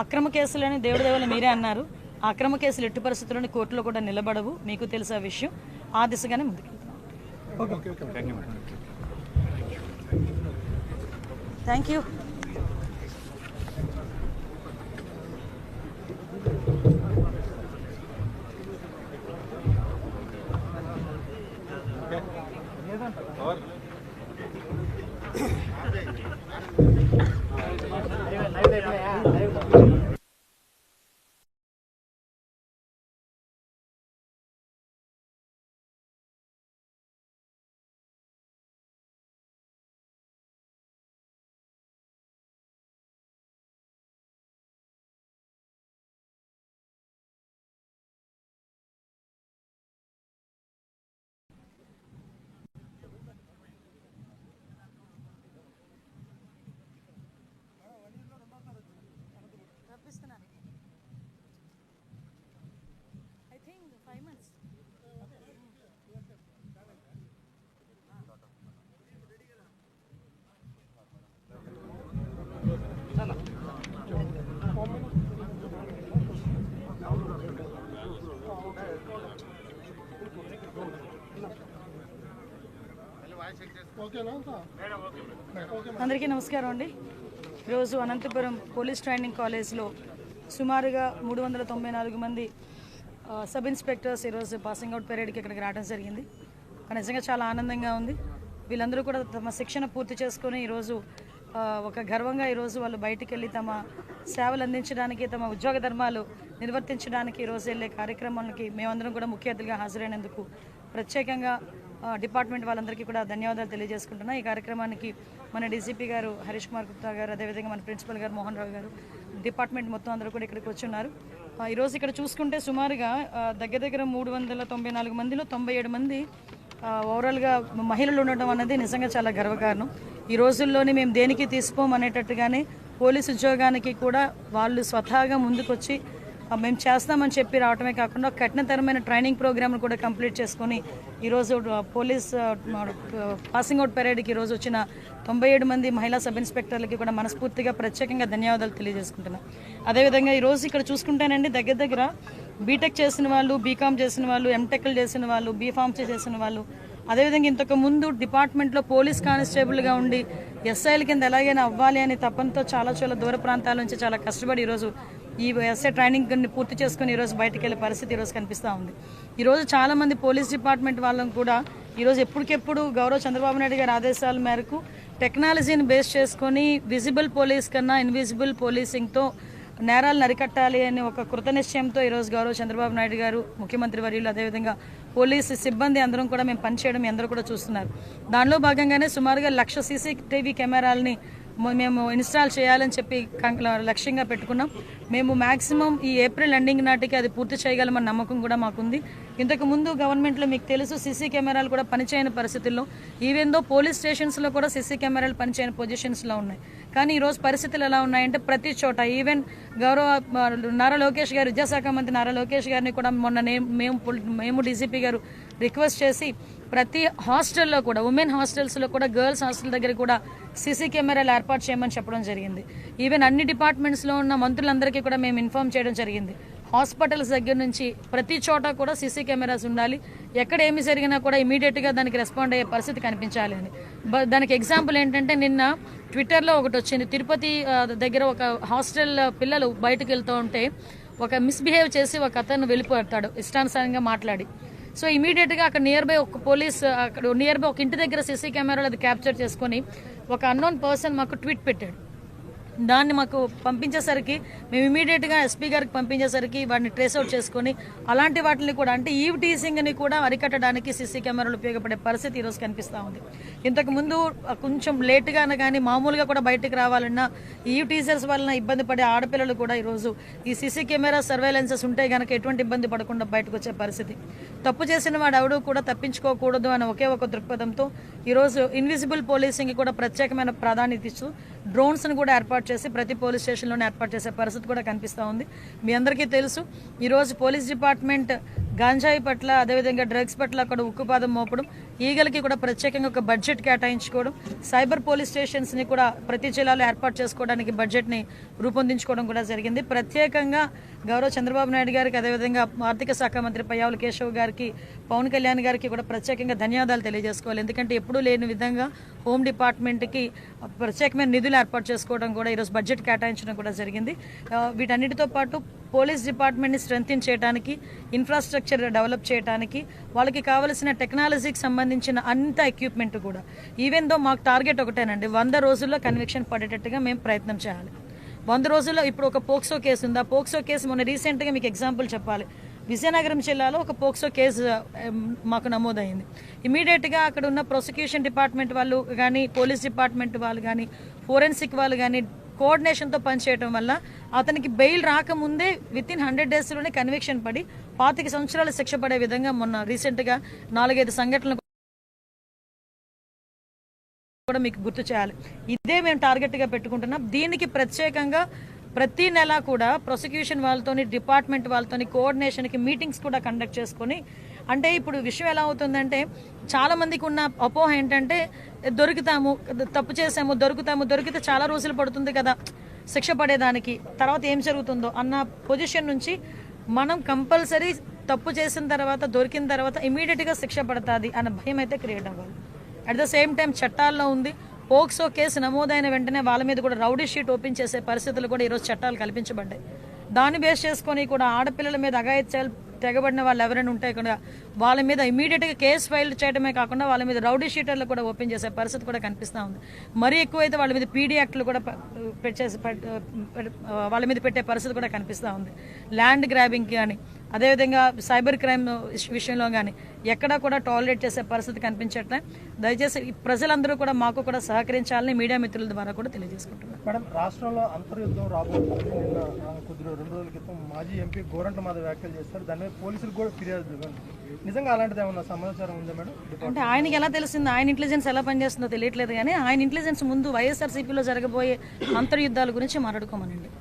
అక్రమ కేసులని దేవుడి దేవుళ్ళు మీరే అన్నారు. ఆ అక్రమ కేసులు ఎట్టి పరిస్థితుల్లోని కోర్టులో కూడా నిలబడవు, మీకు తెలిసే విషయం. ఆ దిశగానే ముందుకెళ్తున్నాం. Thank you. I think 5 months. అందరికీ నమస్కారం అండి. ఈరోజు అనంతపురం పోలీస్ ట్రైనింగ్ కాలేజ్లో సుమారుగా 394 మంది సబ్ ఇన్స్పెక్టర్స్ ఈరోజు పాసింగ్ అవుట్ పెరేడ్కి ఇక్కడికి రావడం జరిగింది. నిజంగా చాలా ఆనందంగా ఉంది. వీళ్ళందరూ కూడా తమ శిక్షణ పూర్తి చేసుకొని ఈరోజు ఒక గర్వంగా ఈరోజు వాళ్ళు బయటికి వెళ్ళి తమ సేవలు అందించడానికి, తమ ఉద్యోగ ధర్మాలు నిర్వర్తించడానికి ఈరోజు వెళ్ళే కార్యక్రమాలకి మేమందరం కూడా ముఖ్య అతిథిగా హాజరైనందుకు ప్రత్యేకంగా డిపార్ట్మెంట్ వాళ్ళందరికీ కూడా ధన్యవాదాలు తెలియజేసుకుంటున్నా. ఈ కార్యక్రమానికి మన డీసీపీ గారు హరీష్ కుమార్ గుప్తా గారు, అదేవిధంగా మన ప్రిన్సిపల్ గారు మోహన్ రావు గారు, డిపార్ట్మెంట్ మొత్తం అందరూ కూడా ఇక్కడికి వచ్చి ఉన్నారు. ఈరోజు ఇక్కడ చూసుకుంటే సుమారుగా దగ్గర 394 మందిలో 97 మంది ఓవరాల్గా మహిళలు ఉండటం అన్నది నిజంగా చాలా గర్వకారణం. ఈ రోజుల్లోని మేము దేనికి తీసుకోం అనేటట్టుగానే పోలీసు ఉద్యోగానికి కూడా వాళ్ళు స్వతహాగా ముందుకొచ్చి మేము చేస్తామని చెప్పి రావటమే కాకుండా కఠినతరమైన ట్రైనింగ్ ప్రోగ్రామ్ను కూడా కంప్లీట్ చేసుకొని ఈరోజు పోలీస్ పాసింగ్ అవుట్ పెరేడ్కి ఈరోజు వచ్చిన 97 మంది మహిళా సబ్ ఇన్స్పెక్టర్లకి కూడా మనస్ఫూర్తిగా ప్రత్యేకంగా ధన్యవాదాలు తెలియజేసుకుంటున్నాను. అదేవిధంగా ఈరోజు ఇక్కడ చూసుకుంటేనండి దగ్గర బీటెక్ చేసిన వాళ్ళు, బీకామ్ చేసిన వాళ్ళు, ఎంటెక్లు చేసిన వాళ్ళు, బీఫార్మసీ చేసిన వాళ్ళు, అదేవిధంగా ఇంతకు ముందు డిపార్ట్మెంట్లో పోలీస్ కానిస్టేబుల్గా ఉండి ఎస్ఐల కింద ఎలాగైనా అవ్వాలి అనే తపంతో చాలా దూర ప్రాంతాల నుంచి చాలా కష్టపడి ఈరోజు ఈ ఎస్ఐ ట్రైనింగ్ పూర్తి చేసుకుని ఈరోజు బయటకు వెళ్ళే పరిస్థితి ఈరోజు కనిపిస్తూ ఉంది. ఈరోజు చాలామంది పోలీస్ డిపార్ట్మెంట్ వాళ్ళని కూడా ఈరోజు ఎప్పటికెప్పుడు గౌరవ చంద్రబాబు నాయుడు గారి ఆదేశాల మేరకు టెక్నాలజీని బేస్ చేసుకొని విజిబుల్ పోలీస్ కన్నా ఇన్విజిబుల్ పోలీసింగ్తో నేరాలను అరికట్టాలి అనే ఒక కృతనిశ్చయంతో ఈరోజు గౌరవ చంద్రబాబు నాయుడు గారు ముఖ్యమంత్రి వర్యులు అదేవిధంగా పోలీసు సిబ్బంది అందరం కూడా మేము పనిచేయడం అందరూ కూడా చూస్తున్నారు. దానిలో భాగంగానే సుమారుగా 1,00,000 CCTV కెమెరాలని మేము ఇన్స్టాల్ చేయాలని చెప్పి లక్ష్యంగా పెట్టుకున్నాం. మేము మ్యాక్సిమం ఈ ఏప్రిల్ ఎండింగ్ నాటికి అది పూర్తి చేయగలమన్న నమ్మకం కూడా మాకుంది. ఇంతకు ముందు గవర్నమెంట్లో మీకు తెలుసు సీసీ కెమెరాలు కూడా పనిచేయని పరిస్థితుల్లో, ఈవెన్ దో పోలీస్ స్టేషన్స్లో కూడా సీసీ కెమెరాలు పనిచేయని పొజిషన్స్లో ఉన్నాయి. కానీ ఈరోజు పరిస్థితులు ఎలా ఉన్నాయంటే ప్రతి చోట ఈవెన్ గౌరవ నారా లోకేష్ గారు, విద్యాశాఖ మంత్రి నారా లోకేష్ గారిని కూడా మొన్న మేము డీజీపీ గారు రిక్వెస్ట్ చేసి ప్రతి హాస్టల్లో కూడా ఉమెన్ హాస్టల్స్లో కూడా గర్ల్స్ హాస్టల్ దగ్గర కూడా సీసీ కెమెరాలు ఏర్పాటు చేయమని చెప్పడం జరిగింది. ఈవెన్ అన్ని డిపార్ట్మెంట్స్లో ఉన్న మంత్రులందరికీ కూడా మేము ఇన్ఫార్మ్ చేయడం జరిగింది. హాస్పిటల్స్ దగ్గర నుంచి ప్రతి చోట కూడా సీసీ కెమెరాస్ ఉండాలి, ఎక్కడ ఏమి జరిగినా కూడా ఇమీడియట్గా దానికి రెస్పాండ్ అయ్యే పరిస్థితి కనిపించాలి అని. దానికి ఎగ్జాంపుల్ ఏంటంటే నిన్న ట్విట్టర్లో ఒకటి వచ్చింది. తిరుపతి దగ్గర ఒక హాస్టల్ పిల్లలు బయటకు వెళ్తూ ఉంటే ఒక మిస్బిహేవ్ చేసి ఒక అతను వెళ్ళిపోతాడు ఇష్టానుసారంగా మాట్లాడి. సో ఇమీడియట్గా అక్కడ నియర్ బై ఒక పోలీస్ అక్కడ నియర్ బై ఒక ఇంటి దగ్గర సీసీ కెమెరాలు అది క్యాప్చర్ చేసుకొని ఒక అన్నోన్ పర్సన్ మాకు ట్వీట్ పెట్టాడు. దాన్ని మాకు పంపించేసరికి మేము ఇమీడియట్గా ఎస్పీ గారికి పంపించేసరికి వాటిని ట్రేస్అవుట్ చేసుకొని అలాంటి వాటిని కూడా అంటే ఈవ్ టీజింగ్ని కూడా అరికట్టడానికి సీసీ కెమెరాలు ఉపయోగపడే పరిస్థితి ఈరోజు కనిపిస్తూ ఉంది. ఇంతకుముందు కొంచెం లేట్గానే కానీ మామూలుగా కూడా బయటకు రావాలన్నా ఈవ్ టీజర్స్ వలన ఇబ్బంది పడే ఆడపిల్లలు కూడా ఈరోజు ఈ సీసీ కెమెరా సర్వేలెన్సెస్ ఉంటే కనుక ఎటువంటి ఇబ్బంది పడకుండా బయటకు వచ్చే పరిస్థితి. తప్పు చేసిన వాడు ఎవడు కూడా తప్పించుకోకూడదు అనే ఒకే ఒక దృక్పథంతో ఈరోజు ఇన్విజిబుల్ పోలీసింగ్ కూడా ప్రత్యేకమైన ప్రాధాన్యత ఇస్తూ డ్రోన్స్ను కూడా ఏర్పాటు చేసి ప్రతి పోలీస్ స్టేషన్లోనే ఏర్పాటు చేసే పరిస్థితి కూడా కనిపిస్తూ ఉంది. మీ అందరికీ తెలుసు ఈరోజు పోలీస్ డిపార్ట్మెంట్ గాంజాయి పట్ల అదేవిధంగా డ్రగ్స్ పట్ల అక్కడ ఉక్కుపాదం మోపడం, ఈగలకి కూడా ప్రత్యేకంగా ఒక బడ్జెట్ కేటాయించుకోవడం, సైబర్ పోలీస్ స్టేషన్స్ని కూడా ప్రతి జిల్లాలో ఏర్పాటు చేసుకోవడానికి బడ్జెట్ని రూపొందించుకోవడం కూడా జరిగింది. ప్రత్యేకంగా గౌరవ చంద్రబాబు నాయుడు గారికి అదేవిధంగా ఆర్థిక శాఖ మంత్రి పయ్యావుల కేశవ్ గారికి, పవన్ కళ్యాణ్ గారికి కూడా ప్రత్యేకంగా ధన్యవాదాలు తెలియజేసుకోవాలి. ఎందుకంటే ఎప్పుడూ లేని విధంగా హోమ్ డిపార్ట్మెంట్కి ప్రత్యేకమైన నిధులు ఏర్పాటు చేసుకోవడం కూడా ఈరోజు బడ్జెట్ కేటాయించడం కూడా జరిగింది. వీటన్నిటితో పాటు పోలీస్ డిపార్ట్మెంట్ని స్ట్రెంథెన్ చేయడానికి, ఇన్ఫ్రాస్ట్రక్చర్ డెవలప్ చేయడానికి, వాళ్ళకి కావలసిన టెక్నాలజీకి సంబంధించిన అంత ఎక్విప్మెంట్ కూడా ఈవెన్ దో మాకు టార్గెట్ ఒకటేనండి, 100 రోజుల్లో కన్విక్షన్ పడేటట్టుగా మేము ప్రయత్నం చేయాలి. 100 రోజుల్లో ఇప్పుడు ఒక పోక్సో కేసు ఉంది. ఆ పోక్సో కేసు మొన్న రీసెంట్గా మీకు ఎగ్జాంపుల్ చెప్పాలి, విజయనగరం జిల్లాలో ఒక పోక్సో కేసు మాకు నమోదైంది. ఇమీడియట్గా అక్కడ ఉన్న ప్రాసిక్యూషన్ డిపార్ట్మెంట్ వాళ్ళు కానీ, పోలీస్ డిపార్ట్మెంట్ వాళ్ళు కానీ, ఫోరెన్సిక్ వాళ్ళు కానీ కోఆర్డినేషన్తో పనిచేయడం వల్ల అతనికి బెయిల్ రాకముందే వితిన్ 100 డేస్లోనే కన్విక్షన్ పడి 25 సంవత్సరాలు శిక్ష పడే విధంగా మొన్న రీసెంట్గా 4-5 సంఘటనలు కూడా మీకు గుర్తు చేయాలి. ఇదే మేము టార్గెట్గా పెట్టుకుంటున్నాం. దీనికి ప్రత్యేకంగా ప్రతి నెల కూడా ప్రాసిక్యూషన్ వాళ్ళతోని, డిపార్ట్మెంట్ వాళ్ళతోని కోఆర్డినేషన్కి మీటింగ్స్ కూడా కండక్ట్ చేసుకొని, అంటే ఇప్పుడు విషయం ఎలా అవుతుందంటే చాలామందికి ఉన్న అపోహ ఏంటంటే దొరుకుతాము, తప్పు చేసాము, దొరికితే చాలా రోజులు పడుతుంది కదా శిక్ష పడేదానికి, తర్వాత ఏం జరుగుతుందో అన్న పొజిషన్ నుంచి మనం కంపల్సరీ తప్పు చేసిన తర్వాత, దొరికిన తర్వాత ఇమీడియట్గా శిక్ష పడుతుంది అన్న భయం అయితే క్రియేట్ అవ్వాలి. అట్ ద సేమ్ టైం చట్టాల్లో ఉంది, పోక్సో కేసు నమోదైన వెంటనే వాళ్ళ మీద కూడా రౌడీ షీట్ ఓపెన్ చేసే పరిస్థితులు కూడా ఈరోజు చట్టాలు కల్పించబడ్డాయి. దాన్ని బేస్ చేసుకొని కూడా ఆడపిల్లల మీద అఘాయిత్యాలు తెగబడిన వాళ్ళు ఎవరైనా ఉంటే కూడా వాళ్ళ మీద ఇమీడియట్గా కేసు ఫైల్ చేయడమే కాకుండా వాళ్ళ మీద రౌడీ షీటర్లు కూడా ఓపెన్ చేసే పరిస్థితి కూడా కనిపిస్తూ ఉంది. మరీ ఎక్కువైతే వాళ్ళ మీద పీడీ యాక్ట్లు కూడా వాళ్ళ మీద పెట్టే పరిస్థితి కూడా కనిపిస్తూ ఉంది. ల్యాండ్ గ్రాబింగ్ కానీ అదేవిధంగా సైబర్ క్రైమ్ విషయంలో కానీ ఎక్కడా కూడా టాలరేట్ చేసే పరిస్థితి కనిపించట్లే. దయచేసి ప్రజలందరూ కూడా మాకు కూడా సహకరించాలని మీడియా మిత్రుల ద్వారా కూడా తెలియజేసుకుంటున్నాం. మేడం, రాష్ట్రంలో అంతర్యుద్ధం రాబోతుంది. నిన్న కొద్ది 2 రోజుల క్రితం మాజీ ఎంపీ గోరంట్ల మాధవ్ వ్యాఖ్యలు చేస్తారు. దాని మీద పోలీసులు కూడా ఫిర్యాదు. నిజంగా అలాంటిది ఏమన్నా సమాచారం ఉందా మేడం? అంటే ఆయనకి ఎలా తెలిసిందో, ఆయన ఇంటెలిజెన్స్ ఎలా పనిచేస్తుందో తెలియట్లేదు. కానీ ఆయన ఇంటెలిజెన్స్ ముందు వైఎస్ఆర్సీపీలో జరగబోయే అంతర్యుద్ధాల గురించి మాట్లాడుకోమనండి.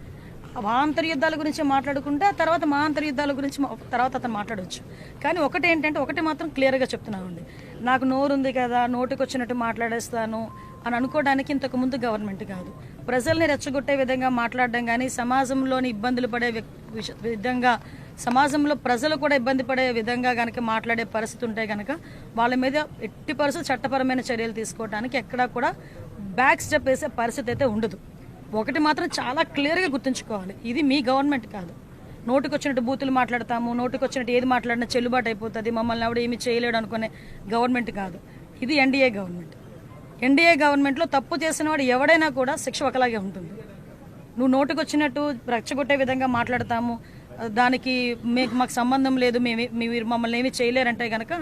ఆ అంతర్యుద్ధాల గురించి మాట్లాడుకుంటే తర్వాత మా అంతర్యుద్ధాల గురించి తర్వాత అతను మాట్లాడవచ్చు. కానీ ఒకటి మాత్రం క్లియర్గా చెప్తున్నామండి, నాకు నోరు ఉంది కదా, నోటికి వచ్చినట్టు మాట్లాడేస్తాను అని అనుకోవడానికి ఇంతకుముందు గవర్నమెంట్ కాదు. ప్రజల్ని రెచ్చగొట్టే విధంగా మాట్లాడడం కానీ, సమాజంలోని ఇబ్బందులు పడే విధంగా, సమాజంలో ప్రజలు కూడా ఇబ్బంది పడే విధంగా కనుక మాట్లాడే పరిస్థితి ఉంటే కనుక వాళ్ళ మీద ఎట్టి పరిస్థితి చట్టపరమైన చర్యలు తీసుకోవడానికి ఎక్కడా కూడా బ్యాక్ స్టెప్ వేసే పరిస్థితి అయితే ఉండదు. ఒకటి మాత్రం చాలా క్లియర్గా గుర్తుంచుకోవాలి, ఇది మీ గవర్నమెంట్ కాదు. నోటికి వచ్చినట్టు బూతులు మాట్లాడతాము, నోటికి వచ్చినట్టు ఏది మాట్లాడినా చెల్లుబాటు అయిపోతుంది, మమ్మల్ని ఎవడు ఏమి చేయలేడు అనుకునే గవర్నమెంట్ కాదు. ఇది ఎన్డీఏ గవర్నమెంట్. ఎన్డీఏ గవర్నమెంట్లో తప్పు చేసిన వాడు ఎవడైనా కూడా శిక్ష ఒకలాగే ఉంటుంది. నువ్వు నోటుకు వచ్చినట్టు రెచ్చగొట్టే విధంగా మాట్లాడతాము, దానికి మాకు సంబంధం లేదు, మీరు మమ్మల్ని ఏమీ చేయలేరంటే కనుక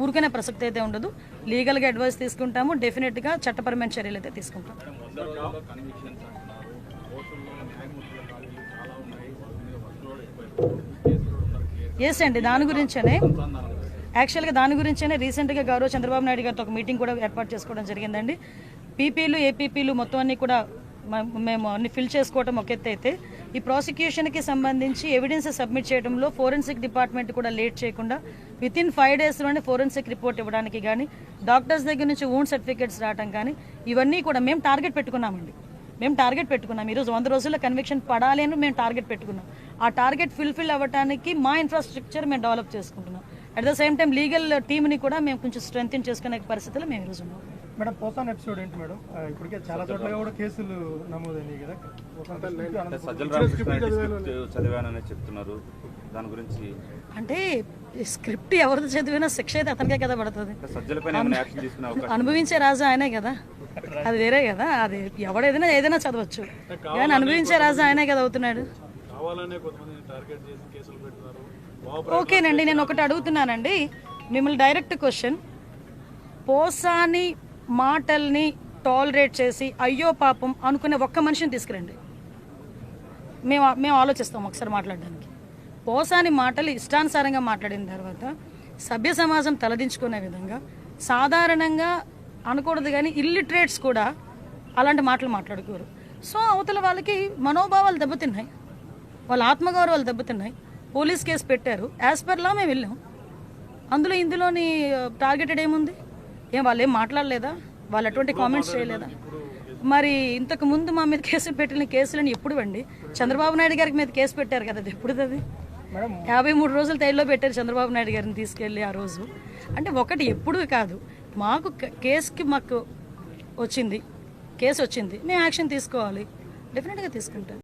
ఊరికనే ప్రసక్తి అయితే ఉండదు. లీగల్గా అడ్వైస్ తీసుకుంటాము, డెఫినెట్గా చట్టపరమైన చర్యలు అయితే తీసుకుంటాం. కన్విక్షన్స్ అంటున్నారు. కోర్టుల్లో న్యాయమూర్తుల ఖాళీలు చాలా ఉన్నాయి, వాళ్ళ మీద వర్క్లోడ్ ఎక్కువైపోతుంది, కేసులు ఉన్నారు. ఎస్ అండి, దాని గురించేనే యాక్చువల్గా దాని గురించేనే రీసెంట్గా గౌరవ చంద్రబాబు నాయుడు గారితో ఒక మీటింగ్ కూడా ఏర్పాటు చేసుకోవడం జరిగిందండి. పీపీలు ఏపీపీలు మొత్తం అన్ని కూడా మేము అన్ని ఫిల్ చేసుకోవడం ఒక ఎత్తు అయితే, ఈ ప్రాసిక్యూషన్కి సంబంధించి ఎవిడెన్స్ సబ్మిట్ చేయడంలో ఫోరెన్సిక్ డిపార్ట్మెంట్ కూడా లేట్ చేయకుండా వితిన్ 5 daysలోనే ఫోరెన్సిక్ రిపోర్ట్ ఇవ్వడానికి కానీ, డాక్టర్స్ దగ్గర నుంచి వూండ్ సర్టిఫికేట్స్ రావడం కానీ, ఇవన్నీ కూడా మేము టార్గెట్ పెట్టుకున్నామండి. ఈరోజు 100 రోజుల్లో కన్విక్షన్ పడాలి అని మేము టార్గెట్ పెట్టుకున్నాం. ఆ టార్గెట్ ఫుల్ఫిల్ అవ్వడానికి మా ఇన్ఫ్రాస్ట్రక్చర్ మేము డెవలప్ చేసుకుంటున్నాం. At the same time legal టీమ్ని కూడా మేము కొంచెం స్ట్రెంగ్తన్ చేసుకునే పరిస్థితుల్లో మేము ఈరోజు ఉన్నాం. మేడం, పోసాన్ ఎపిసోడ్ ఏంటి మేడం? ఇప్పటికే చాలా చోట్ల కూడా కేసులు నమోదైనాయి కదా. సజ్జల రామకృష్ణ చదివానని చెప్తున్నారు, దాని గురించి అంటే స్క్రిప్ట్ ఎవరిది చదివినా శిక్ష అయితే అతనికే కదా పడుతుంది. సజ్జలపైన ఏమైనా యాక్షన్ తీసుకునే అవకాశం అనుభవించే రాజా ఆయనే కదా, అది వేరే కదా. అది ఏదైనా చదవచ్చు, కానీ అనుభవించే రాజా ఆయనే కదా అవుతున్నాడు. ఓకేనండి, నేను ఒకటి అడుగుతున్నానండి మిమ్మల్ని, డైరెక్ట్ క్వశ్చన్. పోసాని మాటల్ని టాలరేట్ చేసి అయ్యో పాపం అనుకునే ఒక్క మనిషిని తీసుకురండి, మేము ఆలోచిస్తాం ఒకసారి మాట్లాడడానికి. పోసాని మాటలు ఇష్టానుసారంగా మాట్లాడిన తర్వాత సభ్య సమాజం తలదించుకునే విధంగా, సాధారణంగా అనకూడదు కానీ ఇల్లిటరేట్స్ కూడా అలాంటి మాటలు మాట్లాడుకోరు. సో అవతల వాళ్ళకి మనోభావాలు దెబ్బతిన్నాయి, వాళ్ళ ఆత్మగౌరవాలు దెబ్బతిన్నాయి. పోలీస్ కేసు పెట్టారు, యాజ్ పర్ లా మేము వెళ్ళాం. ఇందులోని టార్గెటెడ్ ఏముంది? వాళ్ళు ఏం మాట్లాడలేదా? వాళ్ళు అటువంటి కామెంట్స్ చేయలేదా? మరి ఇంతకు ముందు మా మీద కేసు పెట్టిన కేసులని ఎప్పుడు అండి? చంద్రబాబు నాయుడు గారికి మీద కేసు పెట్టారు కదా, అది ఎప్పుడు? అది 53 రోజులు తైల్లో పెట్టారు చంద్రబాబు నాయుడు గారిని తీసుకెళ్ళి ఆ రోజు. అంటే ఒకటి ఎప్పుడు కాదు, మాకు కేసు వచ్చింది, మేము యాక్షన్ తీసుకోవాలి, డెఫినెట్గా తీసుకుంటాం.